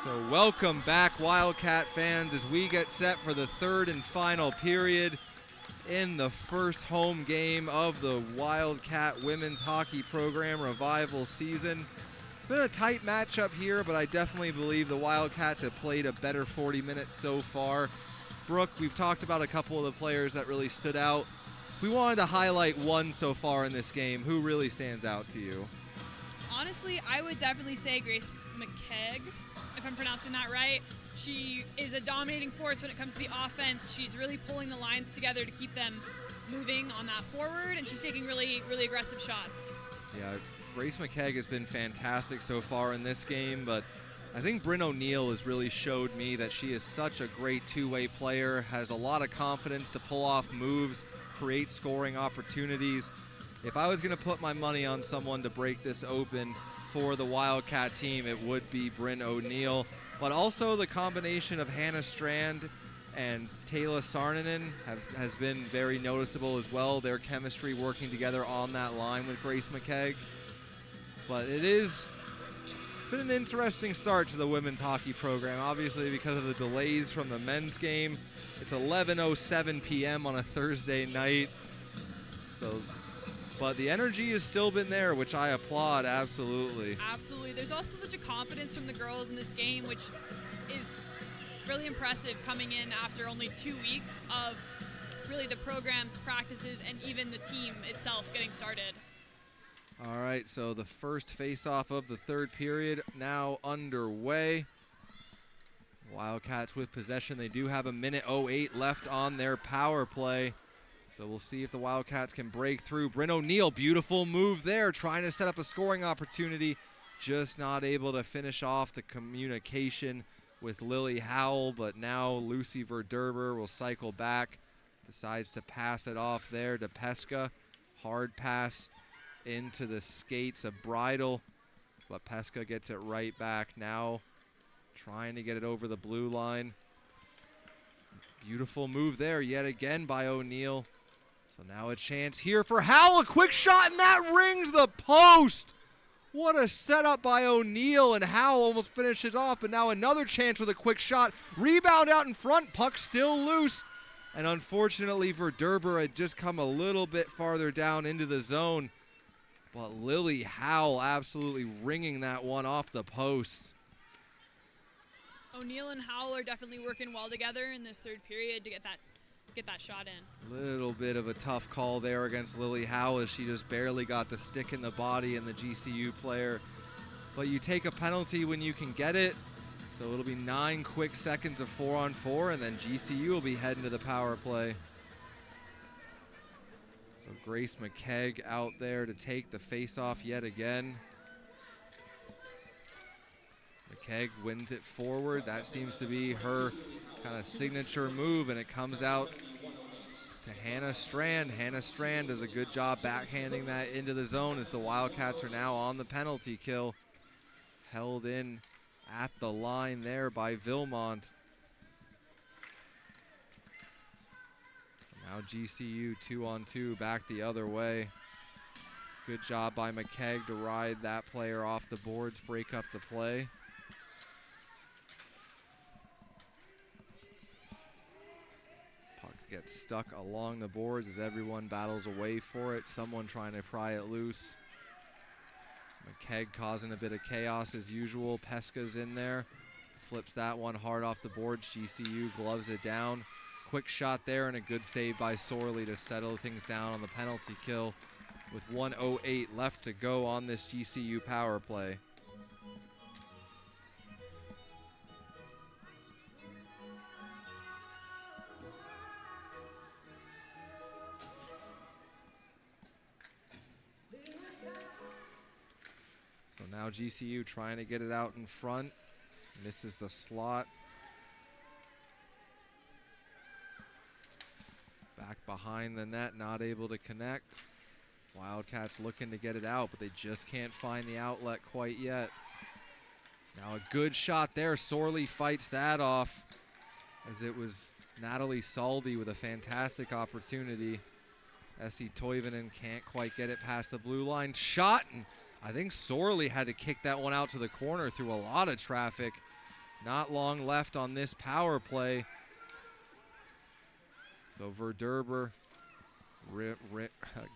So welcome back, Wildcat fans, as we get set for the third and final period in the first home game of the Wildcat women's hockey program revival season. It's been a tight matchup here, but I definitely believe the Wildcats have played a better 40 minutes so far. Brooke, we've talked about a couple of the players that really stood out. If we wanted to highlight one so far in this game, who really stands out to you? Honestly, I would definitely say Grace McKegg, if I'm pronouncing that right. She is a dominating force when it comes to the offense. She's really pulling the lines together to keep them moving on that forward, and she's taking really, really aggressive shots. Yeah, Grace McKegg has been fantastic so far in this game, but I think Bryn O'Neill has really showed me that she is such a great two-way player, has a lot of confidence to pull off moves, create scoring opportunities. If I was going to put my money on someone to break this open for the Wildcat team, it would be Bryn O'Neill. But also the combination of Hannah Strand and Taylor Sarnanen has been very noticeable as well. Their chemistry working together on that line with Grace McKegg. But it's been an interesting start to the women's hockey program, obviously because of the delays from the men's game. It's 11:07 p.m. on a Thursday night. But the energy has still been there, which I applaud, absolutely. Absolutely. There's also such a confidence from the girls in this game, which is really impressive coming in after only 2 weeks of really the program's practices and even the team itself getting started. All right, so the first face-off of the third period now underway. Wildcats with possession. They do have 1:08 left on their power play. So we'll see if the Wildcats can break through. Bryn O'Neill, beautiful move there, trying to set up a scoring opportunity. Just not able to finish off the communication with Lily Howell, but now Lucy Verderber will cycle back. Decides to pass it off there to Pesca. Hard pass into the skates of Bridal, but Pesca gets it right back now. Trying to get it over the blue line. Beautiful move there yet again by O'Neill. So now a chance here for Howell, a quick shot, and that rings the post. What a setup by O'Neill, and Howell almost finishes off, but now another chance with a quick shot. Rebound out in front, puck still loose. And unfortunately, Verderber had just come a little bit farther down into the zone. But Lily Howell absolutely ringing that one off the post. O'Neill and Howell are definitely working well together in this third period to get that shot in. Little bit of a tough call there against Lily Howell as she just barely got the stick in the body and the GCU player. But you take a penalty when you can get it. So it'll be 9 quick seconds of 4-on-4, and then GCU will be heading to the power play. So Grace McKegg out there to take the face-off yet again. McKegg wins it forward. That seems to be her kind of signature move, and it comes out to Hannah Strand. Hannah Strand does a good job backhanding that into the zone as the Wildcats are now on the penalty kill. Held in at the line there by Vilmont. Now GCU 2-on-2 back the other way. Good job by McKegg to ride that player off the boards, break up the play. Gets stuck along the boards as everyone battles away for it. Someone trying to pry it loose. McKegg causing a bit of chaos as usual. Pesca's in there. Flips that one hard off the boards. GCU gloves it down. Quick shot there and a good save by Sorley to settle things down on the penalty kill with 1:08 left to go on this GCU power play. So now GCU trying to get it out in front. Misses the slot. Back behind the net, not able to connect. Wildcats looking to get it out, but they just can't find the outlet quite yet. Now a good shot there. Sorley fights that off as it was Natalie Saldi with a fantastic opportunity. Essie Toivonen can't quite get it past the blue line. Shot, and I think Sorley had to kick that one out to the corner through a lot of traffic Not long left on this power play. So Verderber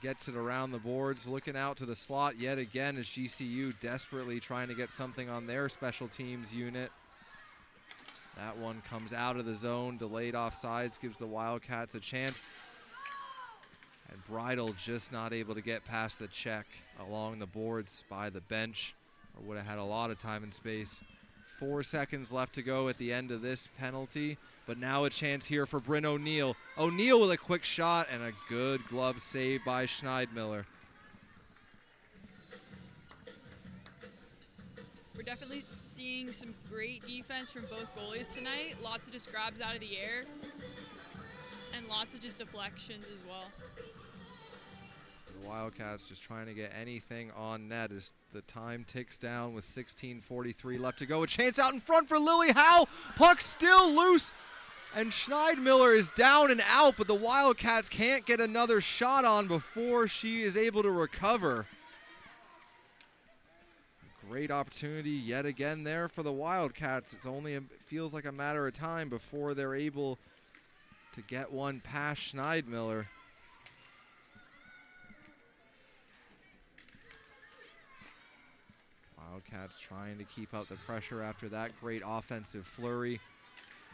gets it around the boards, looking out to the slot yet again as GCU desperately trying to get something on their special teams unit. That one comes out of the zone, delayed offsides, gives the Wildcats a chance. And Bridle just not able to get past the check along the boards by the bench, or would have had a lot of time and space. 4 seconds left to go at the end of this penalty, but now a chance here for Bryn O'Neill. O'Neill with a quick shot and a good glove save by Schneidmiller. We're definitely seeing some great defense from both goalies tonight. Lots of just grabs out of the air and lots of just deflections as well. The Wildcats just trying to get anything on net as the time ticks down with 16:43 left to go. A chance out in front for Lily Howe. Puck still loose, and Schneidmiller is down and out, but the Wildcats can't get another shot on before she is able to recover. Great opportunity yet again there for the Wildcats. It feels like a matter of time before they're able to get one past Schneidmiller. Wildcats trying to keep out the pressure after that great offensive flurry.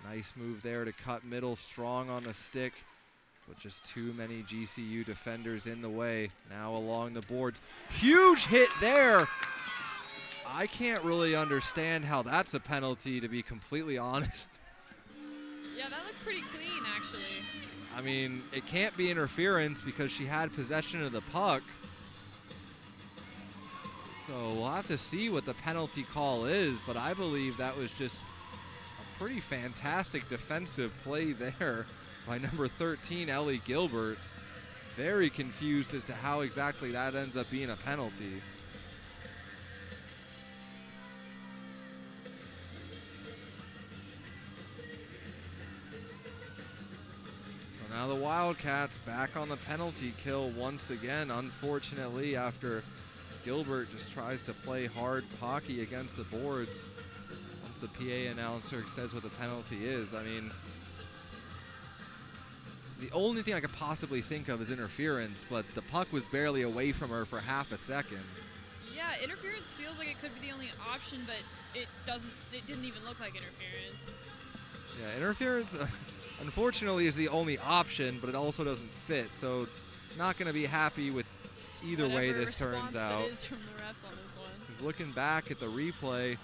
Nice move there to cut middle, strong on the stick, but just too many GCU defenders in the way. Now along the boards. Huge hit there. I can't really understand how that's a penalty, to be completely honest. Yeah, that looked pretty clean, actually. I mean, it can't be interference because she had possession of the puck. So we'll have to see what the penalty call is, but I believe that was just a pretty fantastic defensive play there by number 13, Ellie Gilbert. Very confused as to how exactly that ends up being a penalty. So now the Wildcats back on the penalty kill once again, unfortunately, after Gilbert just tries to play hard hockey against the boards. Once the PA announcer says what the penalty is, I mean, the only thing I could possibly think of is interference, but the puck was barely away from her for half a second. Yeah, interference feels like it could be the only option, but it didn't even look like interference. Yeah, interference, unfortunately, is the only option, but it also doesn't fit, so not going to be happy with either way this turns out. It is from the refs on this one. He's looking back at the replay.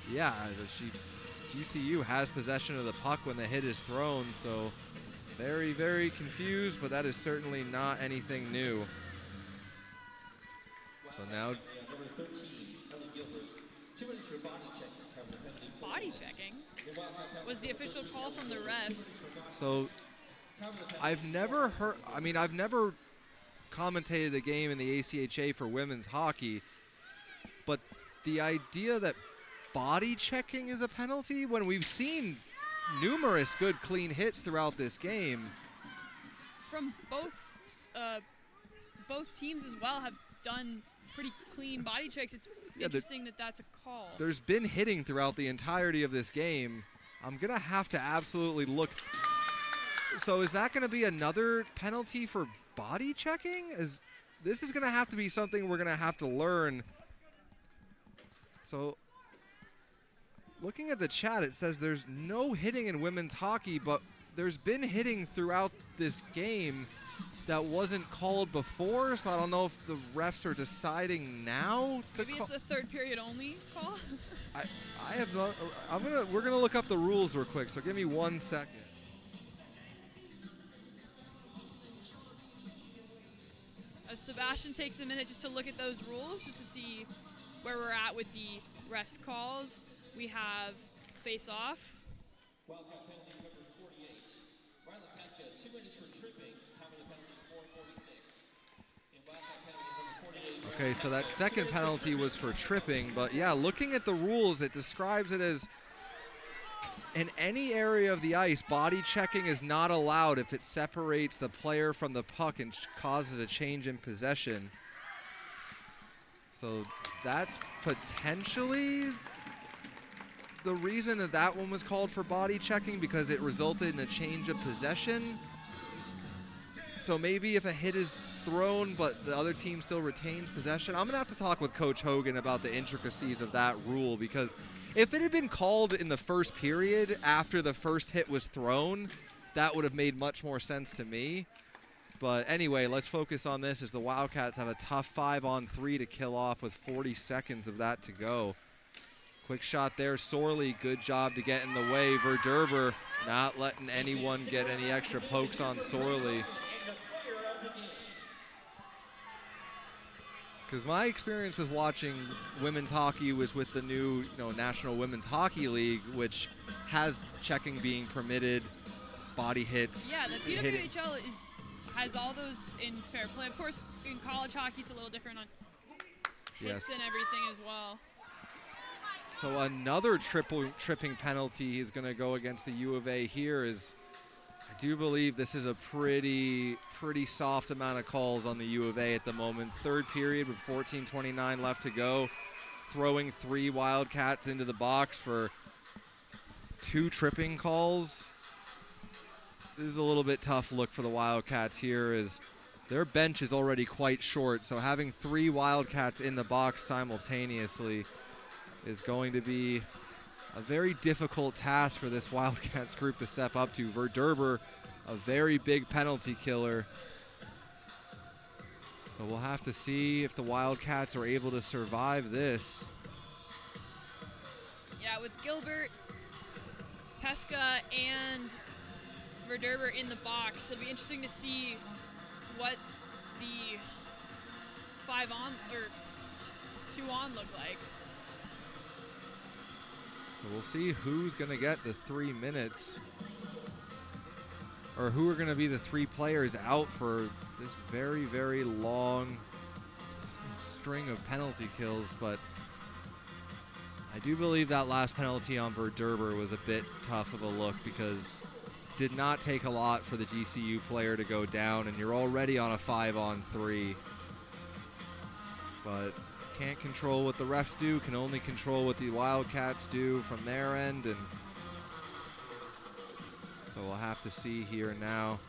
Yeah, GCU has possession of the puck when the hit is thrown, so very, very confused, but that is certainly not anything new. So now body checking was the official call from the refs. So I've never commentated a game in the ACHA for women's hockey, but the idea that body checking is a penalty when we've seen numerous good clean hits throughout this game. From both teams as well have done pretty clean body checks. It's interesting that that's a call. There's been hitting throughout the entirety of this game. I'm gonna have to absolutely look. So is that gonna be another penalty for body checking? This is going to have to be something we're going to have to learn. So looking at the chat, it says there's no hitting in women's hockey, but there's been hitting throughout this game that wasn't called before, so I don't know if the refs are deciding now to Maybe it's a third period only call. I have not. We're gonna look up the rules real quick, so give me 1 second. As Sebastian takes a minute just to look at those rules, just to see where we're at with the refs' calls. We have face-off. Wildcat penalty number 48. Rylan Pesca, 2 minutes for tripping. Time of the penalty 4:46. And Wildcat penalty number 48. Okay, so that second penalty was for tripping, but yeah, looking at the rules, it describes it as in any area of the ice, body checking is not allowed if it separates the player from the puck and causes a change in possession. So that's potentially the reason that that one was called for body checking because it resulted in a change of possession. So maybe if a hit is thrown but the other team still retains possession, I'm going to have to talk with Coach Hogan about the intricacies of that rule, because if it had been called in the first period after the first hit was thrown, that would have made much more sense to me. But anyway, let's focus on this as the Wildcats have a tough 5-on-3 to kill off with 40 seconds of that to go. Quick shot there, Sorley, good job to get in the way. Verderber not letting anyone get any extra pokes on Sorley. Because my experience with watching women's hockey was with the new National Women's Hockey League, which has checking being permitted, body hits. Yeah, the PWHL has all those in fair play. Of course, in college hockey, it's a little different on hits and everything as well. So another tripping penalty is going to go against the U of A here. I do believe this is a pretty soft amount of calls on the U of A at the moment. Third period with 14:29 left to go. Throwing 3 Wildcats into the box for 2 tripping calls. This is a little bit tough look for the Wildcats here, as their bench is already quite short. So having 3 Wildcats in the box simultaneously is going to be a very difficult task for this Wildcats group to step up to. Verderber, a very big penalty killer. So we'll have to see if the Wildcats are able to survive this. Yeah, with Gilbert, Pesca, and Verderber in the box, it'll be interesting to see what the 5-on or 2-on look like. So we'll see who's going to get the 3 minutes, or who are going to be the 3 players out for this very, very long string of penalty kills. But I do believe that last penalty on Verderber was a bit tough of a look, because it did not take a lot for the GCU player to go down, and you're already on a 5-on-3. But can't control what the refs do, can only control what the Wildcats do from their end, and so we'll have to see here now.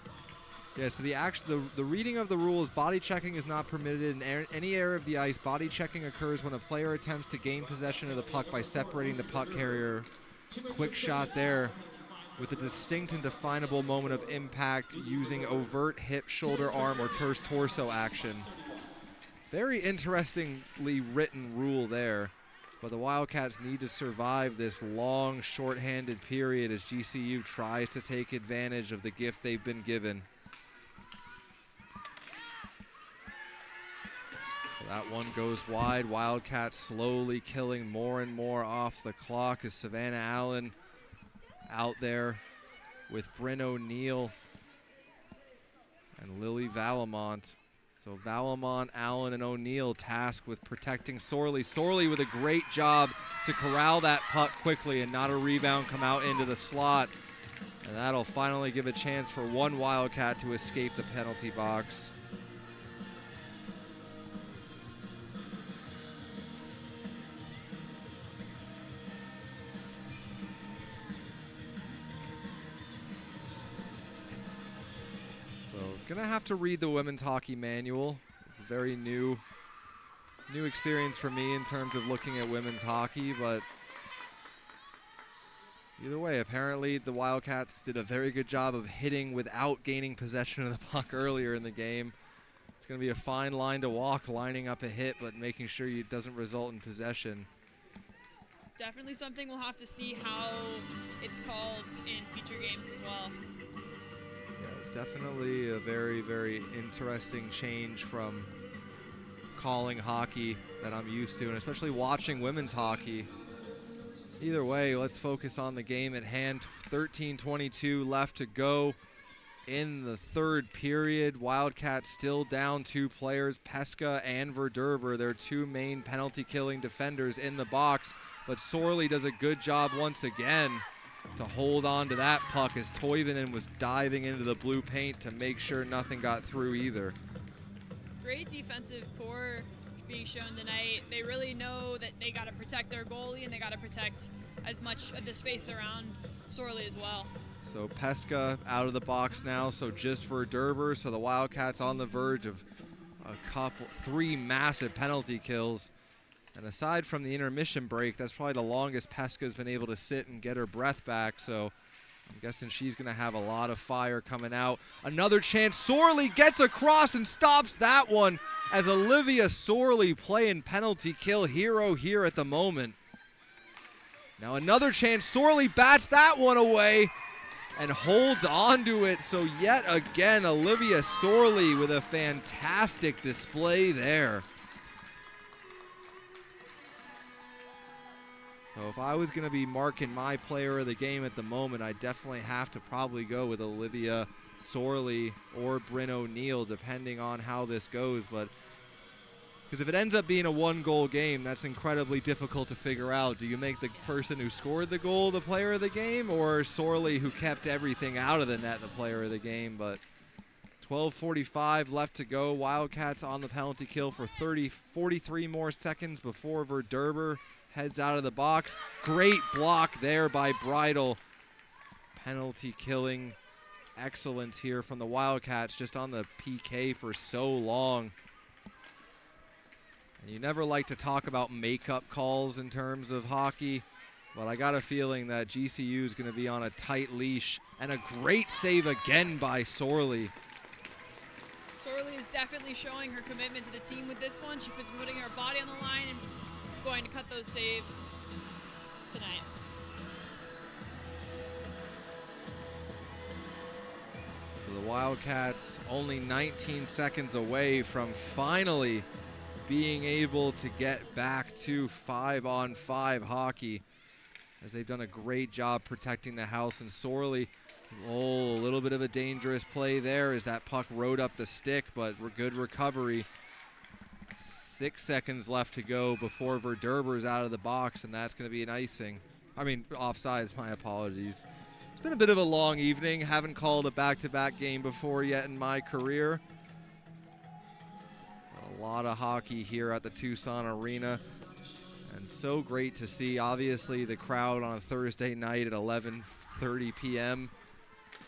Yeah, so the reading of the rule is body checking is not permitted in any area of the ice. Body checking occurs when a player attempts to gain possession of the puck by separating the puck carrier. Quick shot there with a distinct and definable moment of impact using overt hip, shoulder, arm, or torso action. Very interestingly written rule there, but the Wildcats need to survive this long, shorthanded period as GCU tries to take advantage of the gift they've been given. So that one goes wide. Wildcats slowly killing more and more off the clock as Savannah Allen out there with Bryn O'Neill and Lily Valamont. So Valamont, Allen, and O'Neill tasked with protecting Sorley. Sorley with a great job to corral that puck quickly and not a rebound come out into the slot. And that'll finally give a chance for one Wildcat to escape the penalty box. Gonna have to read the women's hockey manual. It's a very new experience for me in terms of looking at women's hockey, but either way, apparently the Wildcats did a very good job of hitting without gaining possession of the puck earlier in the game. It's gonna be a fine line to walk, lining up a hit, but making sure it doesn't result in possession. Definitely something we'll have to see how it's called in future games as well. Yeah, it's definitely a very, very interesting change from calling hockey that I'm used to, and especially watching women's hockey. Either way, let's focus on the game at hand. 13:22 left to go in the third period. Wildcats still down 2 players, Pesca and Verderber, their 2 main penalty-killing defenders in the box, but Sorley does a good job once again to hold on to that puck as Toivonen was diving into the blue paint to make sure nothing got through either. Great defensive core being shown tonight. They really know that they got to protect their goalie and they got to protect as much of the space around Sorley as well. So Pesca out of the box now, so just for Derber. So the Wildcats on the verge of three massive penalty kills. And aside from the intermission break, that's probably the longest Pesca's been able to sit and get her breath back. So I'm guessing she's going to have a lot of fire coming out. Another chance. Sorley gets across and stops that one as Olivia Sorley playing penalty kill hero here at the moment. Now another chance. Sorley bats that one away and holds on to it. So yet again, Olivia Sorley with a fantastic display there. So if I was going to be marking my player of the game at the moment, I definitely have to probably go with Olivia Sorley or Bryn O'Neill, depending on how this goes. But because if it ends up being a one-goal game, that's incredibly difficult to figure out. Do you make the person who scored the goal the player of the game, or Sorley, who kept everything out of the net, the player of the game? But 12:45 left to go. Wildcats on the penalty kill for 43 more seconds before Verderber heads out of the box. Great block there by Bridal. Penalty killing excellence here from the Wildcats, just on the PK for so long. And you never like to talk about makeup calls in terms of hockey, but I got a feeling that GCU is going to be on a tight leash. And a great save again by Sorley. Sorley is definitely showing her commitment to the team with this one. She's putting her body on the line and going to cut those saves tonight. So the Wildcats only 19 seconds away from finally being able to get back to 5-on-5 hockey, as they've done a great job protecting the house. And Sorley, a little bit of a dangerous play there as that puck rode up the stick, but good recovery. 6 seconds left to go before Verderber's out of the box, and that's going to be an icing. I mean, offsides, my apologies. It's been a bit of a long evening. Haven't called a back-to-back game before yet in my career. A lot of hockey here at the Tucson Arena, and so great to see. Obviously, the crowd on a Thursday night at 11:30 p.m.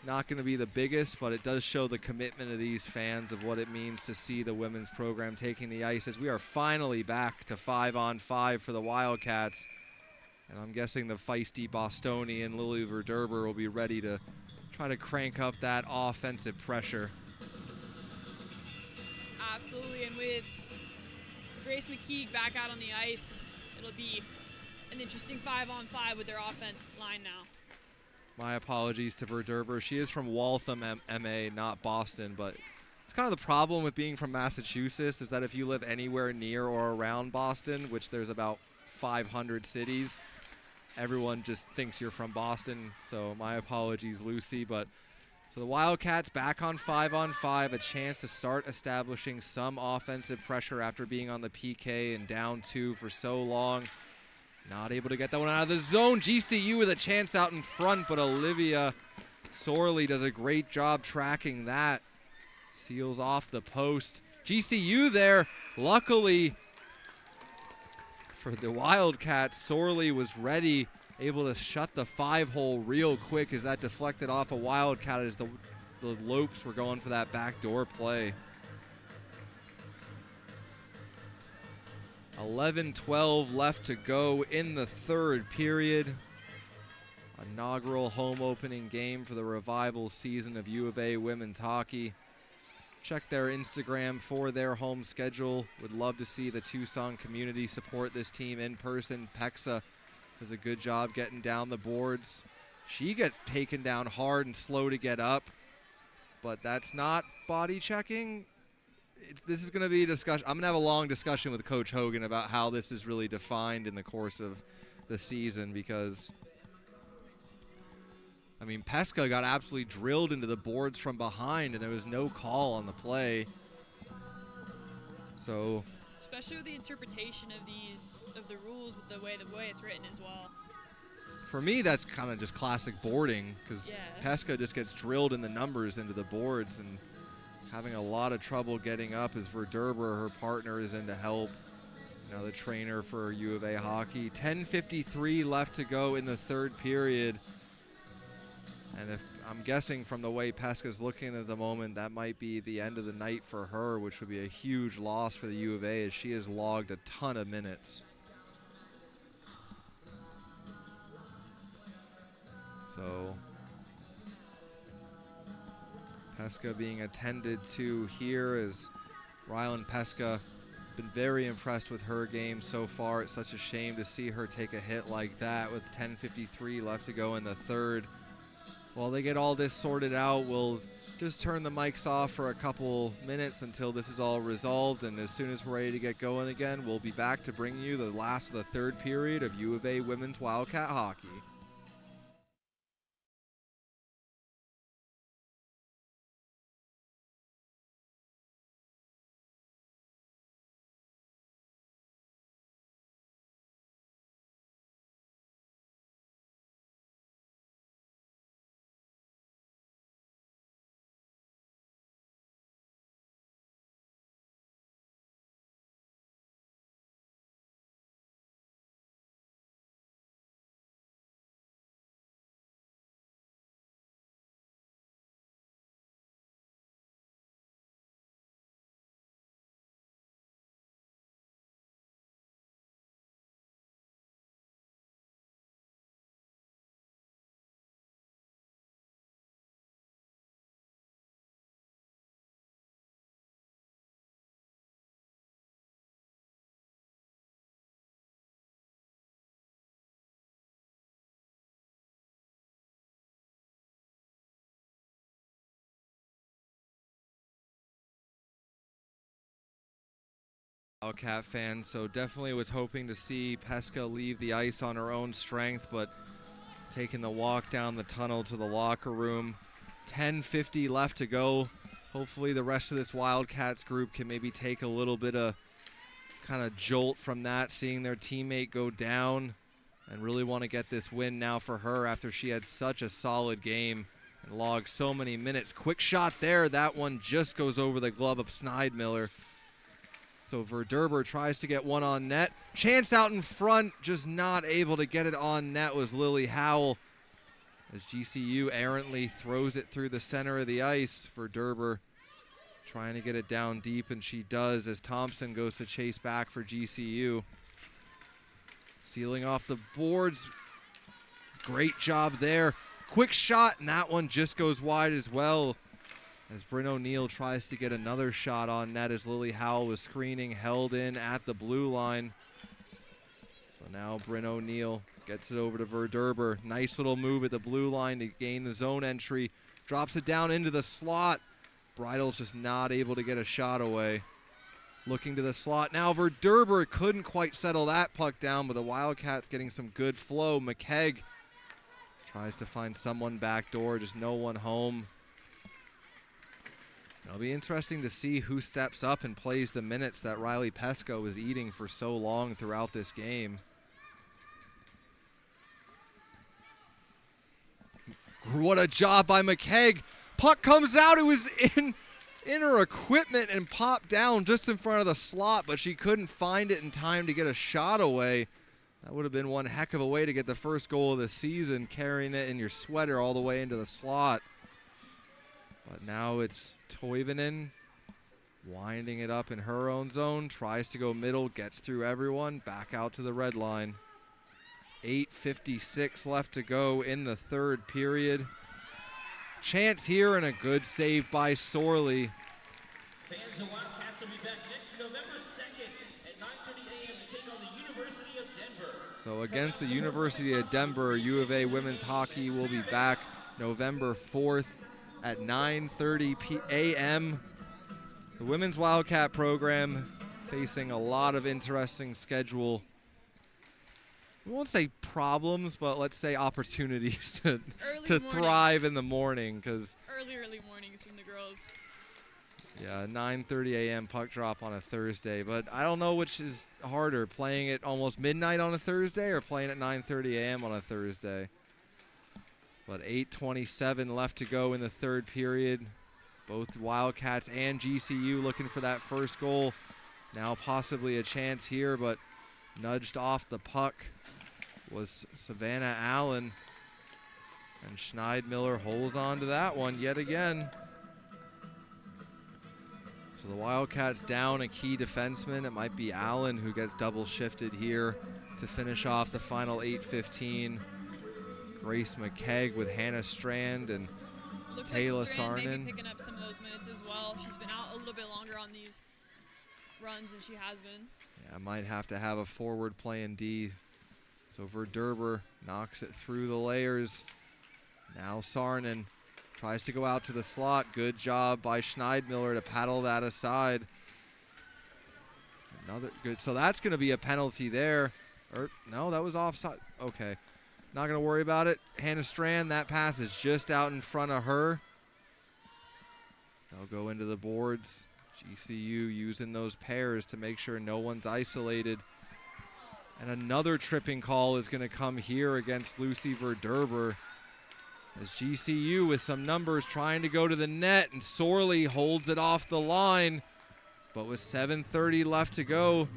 not going to be the biggest, but it does show the commitment of these fans of what it means to see the women's program taking the ice, as we are finally back to 5-on-5 for the Wildcats. And I'm guessing the feisty Bostonian Lily Verderber will be ready to try to crank up that offensive pressure. Absolutely, and with Grace McKeague back out on the ice, it'll be an interesting 5-on-5 with their offense line now. My apologies to Verderber. She is from Waltham, MA, not Boston, but it's kind of the problem with being from Massachusetts, is that if you live anywhere near or around Boston, which there's about 500 cities, everyone just thinks you're from Boston. So my apologies, Lucy. But so the Wildcats back on 5-on-5, a chance to start establishing some offensive pressure after being on the PK and down 2 for so long. Not able to get that one out of the zone. GCU with a chance out in front, but Olivia Sorley does a great job tracking that. Seals off the post. GCU there, luckily for the Wildcats, Sorley was ready, able to shut the 5-hole real quick as that deflected off a Wildcat as the Lopes were going for that backdoor play. 11:12 left to go in the third period. Inaugural home opening game for the revival season of U of A women's hockey. Check their Instagram for their home schedule. Would love to see the Tucson community support this team in person. Pexa does a good job getting down the boards. She gets taken down hard and slow to get up, but that's not body checking. This is going to be a discussion. I'm going to have a long discussion with Coach Hogan about how this is really defined in the course of the season, because, I mean, Pesca got absolutely drilled into the boards from behind, and there was no call on the play. So, especially with the interpretation of the rules, with the way it's written as well. For me, that's kind of just classic boarding, because Pesca just gets drilled in the numbers into the boards and having a lot of trouble getting up as Verderber, her partner, is in to help. now the trainer for U of A hockey. 10:53 left to go in the third period. And if I'm guessing from the way Pesca's looking at the moment, that might be the end of the night for her, which would be a huge loss for the U of A as she has logged a ton of minutes. So Pesca being attended to here as Rylan Pesca. Been very impressed with her game so far. It's such a shame to see her take a hit like that with 10:53 left to go in the third. While they get all this sorted out, we'll just turn the mics off for a couple minutes until this is all resolved, and as soon as we're ready to get going again, we'll be back to bring you the last of the third period of U of A women's Wildcat hockey. Wildcat fan, so definitely was hoping to see Pesca leave the ice on her own strength, but taking the walk down the tunnel to the locker room. 10:50 left to go. Hopefully the rest of this Wildcats group can maybe take a little bit of kind of jolt from that, seeing their teammate go down, and really want to get this win now for her after she had such a solid game and logged so many minutes. Quick shot there. That one just goes over the glove of Schneidmiller. So Verderber tries to get one on net. Chance out in front, just not able to get it on net was Lily Howell. As GCU errantly throws it through the center of the ice. Verderber trying to get it down deep, and she does as Thompson goes to chase back for GCU. Sealing off the boards. Great job there. Quick shot, and that one just goes wide as well. As Bryn O'Neill tries to get another shot on net as Lily Howell was screening, held in at the blue line. So now Bryn O'Neill gets it over to Verderber. Nice little move at the blue line to gain the zone entry. Drops it down into the slot. Bridle's just not able to get a shot away. Looking to the slot. Now Verderber couldn't quite settle that puck down, but the Wildcats getting some good flow. McKegg tries to find someone backdoor, just no one home. It'll be interesting to see who steps up and plays the minutes that Riley Pesca was eating for so long throughout this game. What a job by McKegg. Puck comes out. It was in her equipment and popped down just in front of the slot, but she couldn't find it in time to get a shot away. That would have been one heck of a way to get the first goal of the season, carrying it in your sweater all the way into the slot. But now it's Toivonen winding it up in her own zone, tries to go middle, gets through everyone, back out to the red line. 8:56 left to go in the third period. Chance here and a good save by Sorley. Fans of Wildcats will be back next November 2nd at 9:30 a.m. to take on the University of Denver. So against the University of Denver, U of A women's hockey will be back November 4th at 9:30 a.m. The women's Wildcat program facing a lot of interesting schedule. We won't say problems, but let's say opportunities to thrive in the morning. Because early mornings from the girls. Yeah, 9:30 a.m. puck drop on a Thursday. But I don't know which is harder, playing at almost midnight on a Thursday or playing at 9:30 a.m. on a Thursday. But 8:27 left to go in the third period. Both Wildcats and GCU looking for that first goal. Now possibly a chance here, but nudged off the puck was Savannah Allen. And Schneidmiller holds on to that one yet again. So the Wildcats down a key defenseman. It might be Allen who gets double shifted here to finish off the final 8:15. Grace McKegg with Hannah Strand and Looks Taylor like Strand may Sarnen. be picking up some of those minutes as well. She's been out a little bit longer on these runs than she has been. Yeah, might have to have a forward playing D. So Verderber knocks it through the layers. Now Sarnen tries to go out to the slot. Good job by Schneidmiller to paddle that aside. Another good, so that's going to be a penalty there. Or no, that was offside. Okay, not going to worry about it. Hannah Strand, that pass is just out in front of her. They'll go into the boards. GCU using those pairs to make sure no one's isolated. And another tripping call is going to come here against Lucy Verderber. As GCU with some numbers trying to go to the net, and Sorley holds it off the line. But with 7:30 left to go,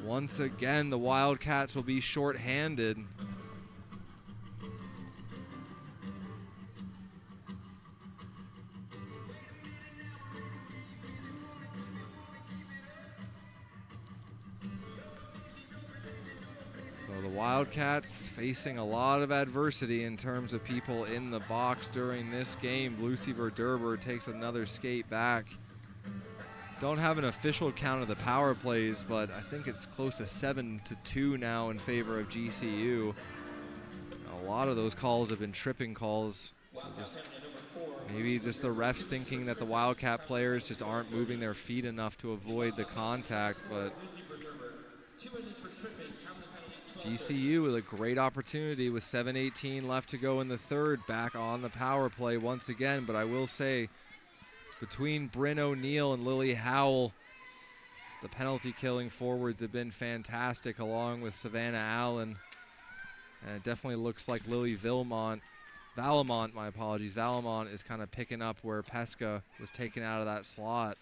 once again the Wildcats will be shorthanded. So the Wildcats facing a lot of adversity in terms of people in the box during this game. Lucy Verderber takes another skate back. Don't have an official count of the power plays, but I think it's close to 7-2 now in favor of GCU. A lot of those calls have been tripping calls. So maybe just the refs thinking that the Wildcat players just aren't moving their feet enough to avoid the contact, but GCU with a great opportunity with 7:18 left to go in the third, back on the power play once again. But I will say, between Bryn O'Neill and Lily Howell, the penalty killing forwards have been fantastic, along with Savannah Allen. And it definitely looks like Lily Valamont, my apologies, Valamont is kind of picking up where Pesca was taken out of that slot.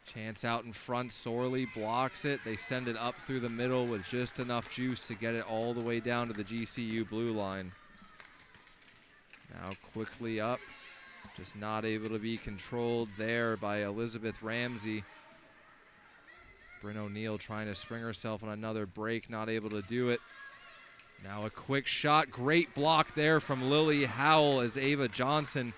Chance out in front, Sorley blocks it. They send it up through the middle with just enough juice to get it all the way down to the GCU blue line. Now quickly up, just not able to be controlled there by Elizabeth Ramsey. Bryn O'Neill trying to spring herself on another break, not able to do it. Now a quick shot, great block there from Lily Howell as Ava Johnson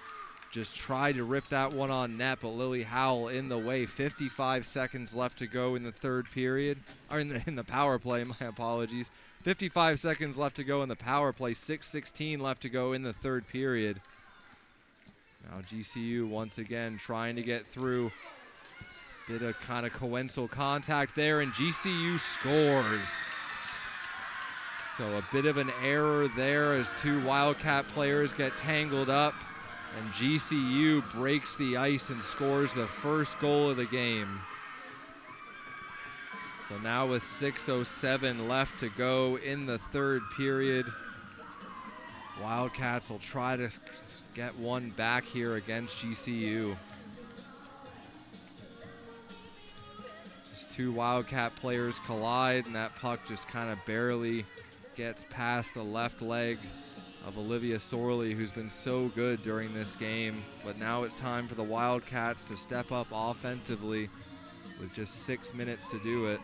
just tried to rip that one on net, but Lily Howell in the way. 55 seconds left to go in the third period, or in the power play, my apologies. 55 seconds left to go in the power play, 6:16 left to go in the third period. Now GCU once again trying to get through. Did a kind of coincidental contact there, and GCU scores. So a bit of an error there as two Wildcat players get tangled up. And GCU breaks the ice and scores the first goal of the game. So now with 6:07 left to go in the third period, Wildcats will try to get one back here against GCU. Just two Wildcat players collide, and that puck just kind of barely gets past the left leg of Olivia Sorley, who's been so good during this game. But now it's time for the Wildcats to step up offensively with just 6 minutes to do it.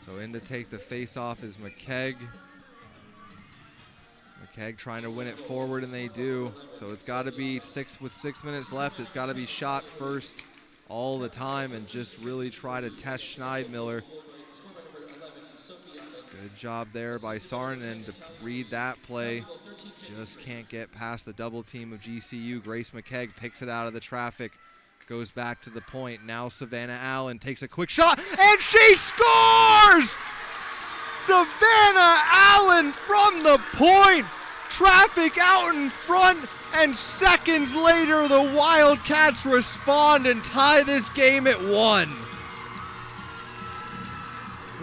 So in to take the face-off is McKegg. McKegg trying to win it forward, and they do. So it's got to be with 6 minutes left, it's got to be shot first all the time and just really try to test Schneidmiller. Good job there by Sarnen to read that play. Just can't get past the double team of GCU. Grace McKegg picks it out of the traffic, goes back to the point. Now Savannah Allen takes a quick shot, and she scores! Savannah Allen from the point. Traffic out in front, and seconds later the Wildcats respond and tie this game at 1.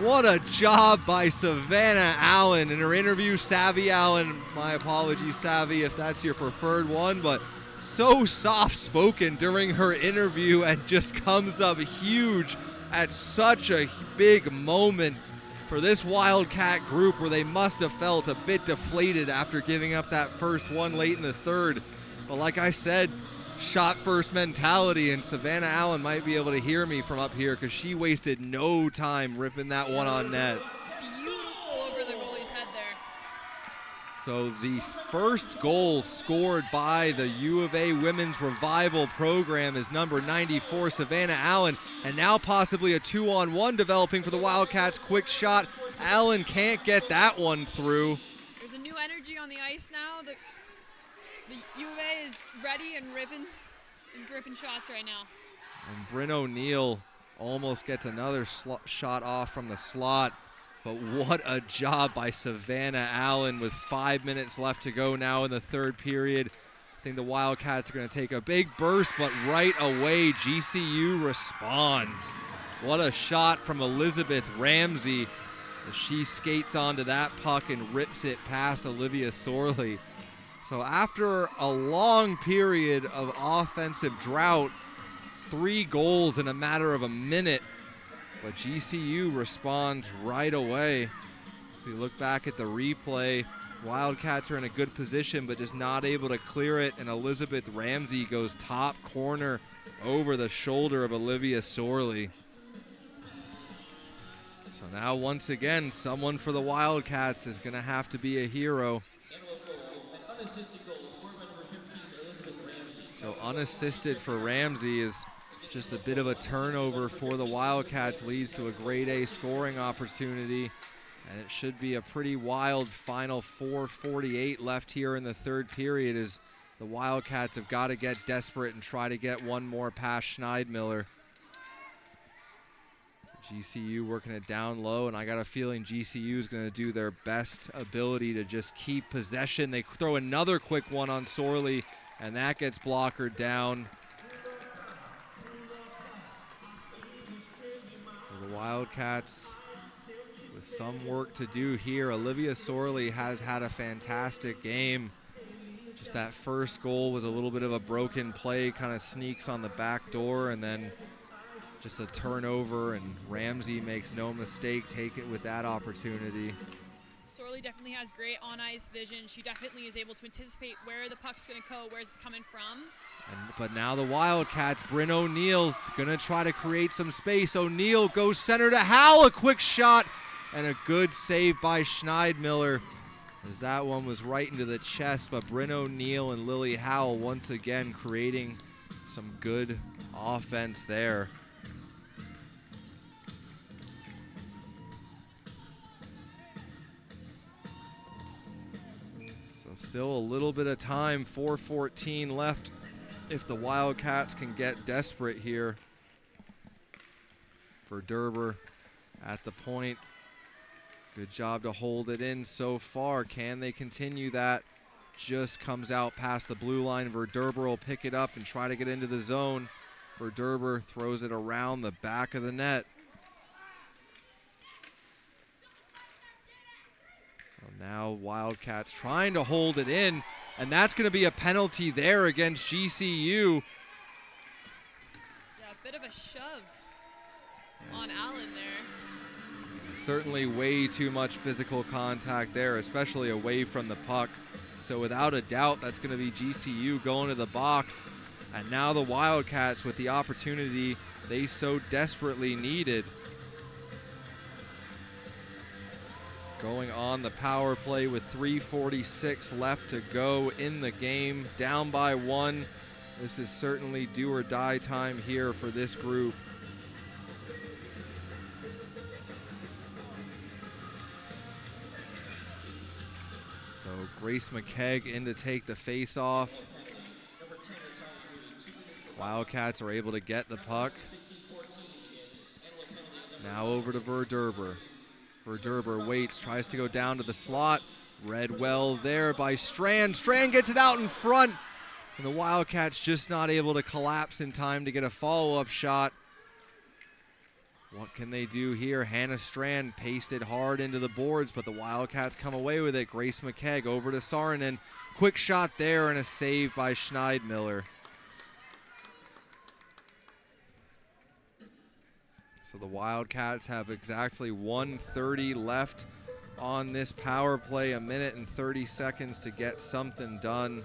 What a job by Savannah Allen. In her interview, Savvy Allen, my apologies, Savvy, if that's your preferred one, but so soft-spoken during her interview and just comes up huge at such a big moment for this Wildcat group where they must have felt a bit deflated after giving up that first one late in the third. But like I said, shot first mentality, and Savannah Allen might be able to hear me from up here because she wasted no time ripping that one on net. Beautiful over the goalie's head there. So the first goal scored by the U of A Women's Revival program is number 94, Savannah Allen, and now possibly a 2-on-1 developing for the Wildcats. Quick shot. Allen can't get that one through. There's a new energy on the ice now. The U of A is ready and gripping shots right now. And Bryn O'Neill almost gets another shot off from the slot. But what a job by Savannah Allen with 5 minutes left to go now in the third period. I think the Wildcats are going to take a big burst, but right away GCU responds. What a shot from Elizabeth Ramsey as she skates onto that puck and rips it past Olivia Sorley. So after a long period of offensive drought, 3 goals in a matter of a minute, but GCU responds right away. So we look back at the replay. Wildcats are in a good position, but just not able to clear it, and Elizabeth Ramsey goes top corner over the shoulder of Olivia Sorley. So now once again, someone for the Wildcats is going to have to be a hero. So unassisted for Ramsey is just a bit of a turnover for the Wildcats, leads to a grade A scoring opportunity, and it should be a pretty wild final 4:48 left here in the third period as the Wildcats have got to get desperate and try to get one more past Schneidmiller. So GCU working it down low, and I got a feeling GCU is going to do their best ability to just keep possession. They throw another quick one on Sorley, and that gets blockered down. So the Wildcats with some work to do here. Olivia Sorley has had a fantastic game. Just that first goal was a little bit of a broken play, kind of sneaks on the back door, and then just a turnover, and Ramsey makes no mistake, take it with that opportunity. Sorley definitely has great on-ice vision. She definitely is able to anticipate where the puck's going to go, where it's coming from. But now the Wildcats, Bryn O'Neill going to try to create some space. O'Neill goes center to Howell, a quick shot, and a good save by Schneidmiller, as that one was right into the chest. But Bryn O'Neill and Lily Howell once again creating some good offense there. Still a little bit of time, 4:14 left if the Wildcats can get desperate here. Verderber at the point. Good job to hold it in so far. Can they continue that? Just comes out past the blue line. Verderber will pick it up and try to get into the zone. Verderber throws it around the back of the net. Now Wildcats trying to hold it in, and that's going to be a penalty there against GCU. Yeah, a bit of a shove on Allen there. Certainly way too much physical contact there, especially away from the puck. So without a doubt, that's going to be GCU going to the box. And now the Wildcats with the opportunity they so desperately needed. Going on the power play with 3:46 left to go in the game, down by 1. This is certainly do or die time here for this group. So Grace McKegg in to take the face off. Wildcats are able to get the puck. Now over to Verderber. Verderber waits, tries to go down to the slot. Read well there by Strand. Strand gets it out in front, and the Wildcats just not able to collapse in time to get a follow-up shot. What can they do here? Hannah Strand pasted hard into the boards, but the Wildcats come away with it. Grace McKegg over to Saarinen. Quick shot there and a save by Schneidmiller. So the Wildcats have exactly 1:30 left on this power play, 1 minute and 30 seconds to get something done.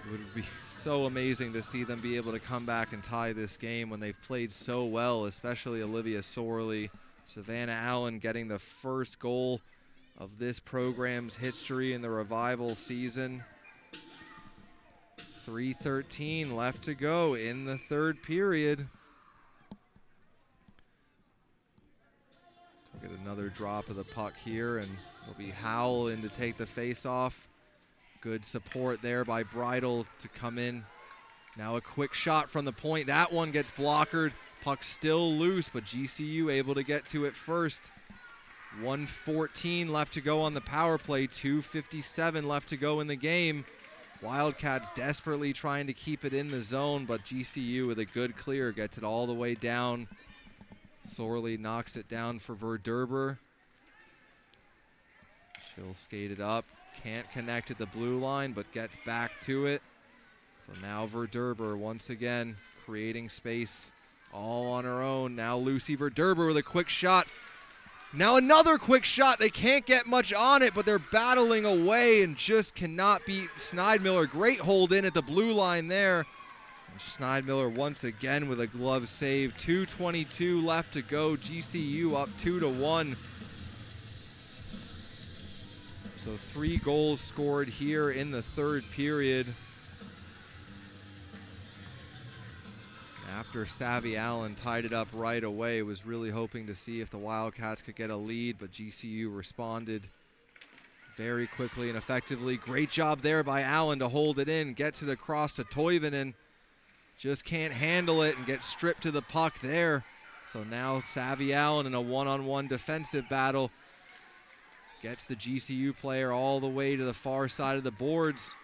It would be so amazing to see them be able to come back and tie this game when they've played so well, especially Olivia Sorley. Savannah Allen getting the first goal of this program's history in the revival season. 3:13 left to go in the third period. We'll get another drop of the puck here, and it'll be Howell in to take the face-off. Good support there by Bridle to come in. Now a quick shot from the point. That one gets blockered. Puck still loose, but GCU able to get to it first. 1:14 left to go on the power play. 2:57 left to go in the game. Wildcats desperately trying to keep it in the zone, but GCU with a good clear gets it all the way down. Sorley knocks it down for Verderber. She'll skate it up. Can't connect at the blue line, but gets back to it. So now Verderber once again creating space all on her own. Now Lucy Verderber with a quick shot. Now another quick shot. They can't get much on it, but they're battling away and just cannot beat Schneidmiller. Great hold in at the blue line there. And Schneidmiller once again with a glove save. 2:22 left to go. GCU up 2-1. So 3 goals scored here in the third period. After Savvy Allen tied it up right away, was really hoping to see if the Wildcats could get a lead, but GCU responded very quickly and effectively. Great job there by Allen to hold it in, gets it across to Toivonen. Just can't handle it and gets stripped to the puck there. So now Savvy Allen in a one-on-one defensive battle. Gets the GCU player all the way to the far side of the boards.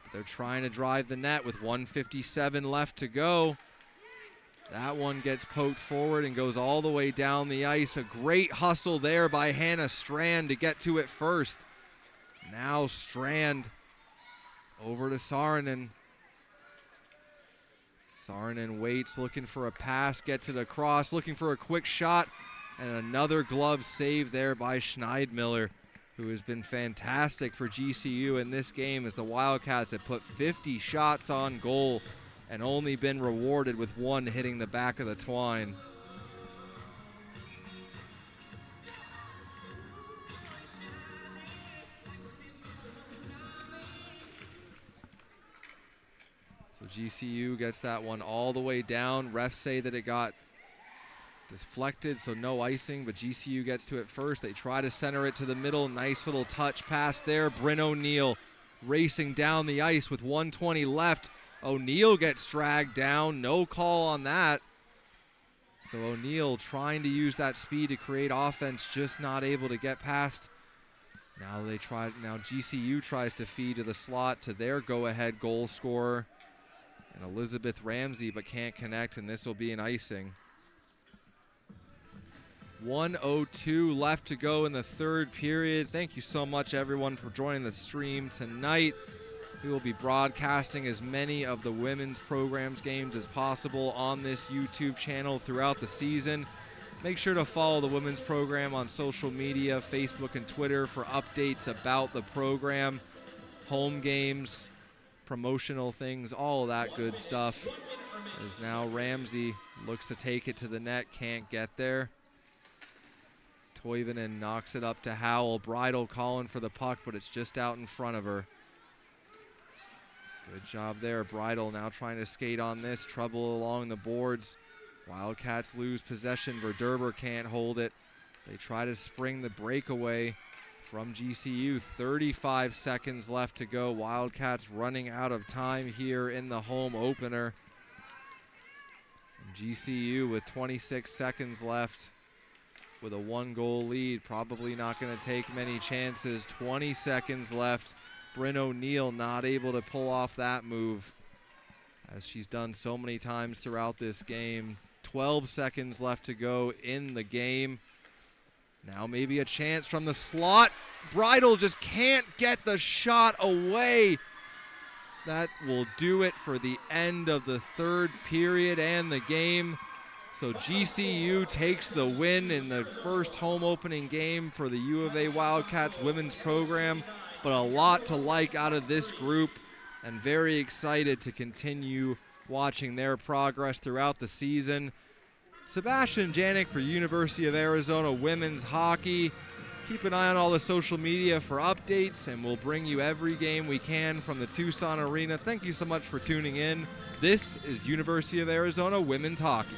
But they're trying to drive the net with 1:57 left to go. That one gets poked forward and goes all the way down the ice. A great hustle there by Hannah Strand to get to it first. Now Strand over to Saarinen. Saarinen waits, looking for a pass, gets it across, looking for a quick shot, and another glove save there by Schneidmiller, who has been fantastic for GCU in this game as the Wildcats have put 50 shots on goal and only been rewarded with one hitting the back of the twine. So GCU gets that one all the way down. Refs say that it got deflected, so no icing, but GCU gets to it first. They try to center it to the middle. Nice little touch pass there. Bryn O'Neill racing down the ice with 1:20 left. O'Neill gets dragged down. No call on that. So O'Neill trying to use that speed to create offense, just not able to get past. Now GCU tries to feed to the slot to their go-ahead goal scorer, and Elizabeth Ramsey, but can't connect, and this will be an icing. 1:02 left to go in the third period. Thank you so much, everyone, for joining the stream tonight. We will be broadcasting as many of the women's programs games as possible on this YouTube channel throughout the season. Make sure to follow the women's program on social media, Facebook and Twitter, for updates about the program, home games, promotional things, all of that good stuff. As now Ramsey looks to take it to the net, can't get there. Toivonen knocks it up to Howell. Bridle calling for the puck, but it's just out in front of her. Good job there. Bridle now trying to skate on this. Trouble along the boards. Wildcats lose possession. Verderber can't hold it. They try to spring the breakaway from GCU. 35 seconds left to go. Wildcats running out of time here in the home opener. And GCU with 26 seconds left with a 1-goal lead. Probably not going to take many chances. 20 seconds left. Bryn O'Neill not able to pull off that move. as she's done so many times throughout this game. 12 seconds left to go in the game. Now maybe a chance from the slot. Bridal just can't get the shot away. That will do it for the end of the third period and the game. So GCU takes the win in the first home opening game for the U of A Wildcats women's program, but a lot to like out of this group, and very excited to continue watching their progress throughout the season. Sebastian Janik for University of Arizona women's hockey. Keep an eye on all the social media for updates, and we'll bring you every game we can from the Tucson Arena. Thank you so much for tuning in. This is University of Arizona women's hockey.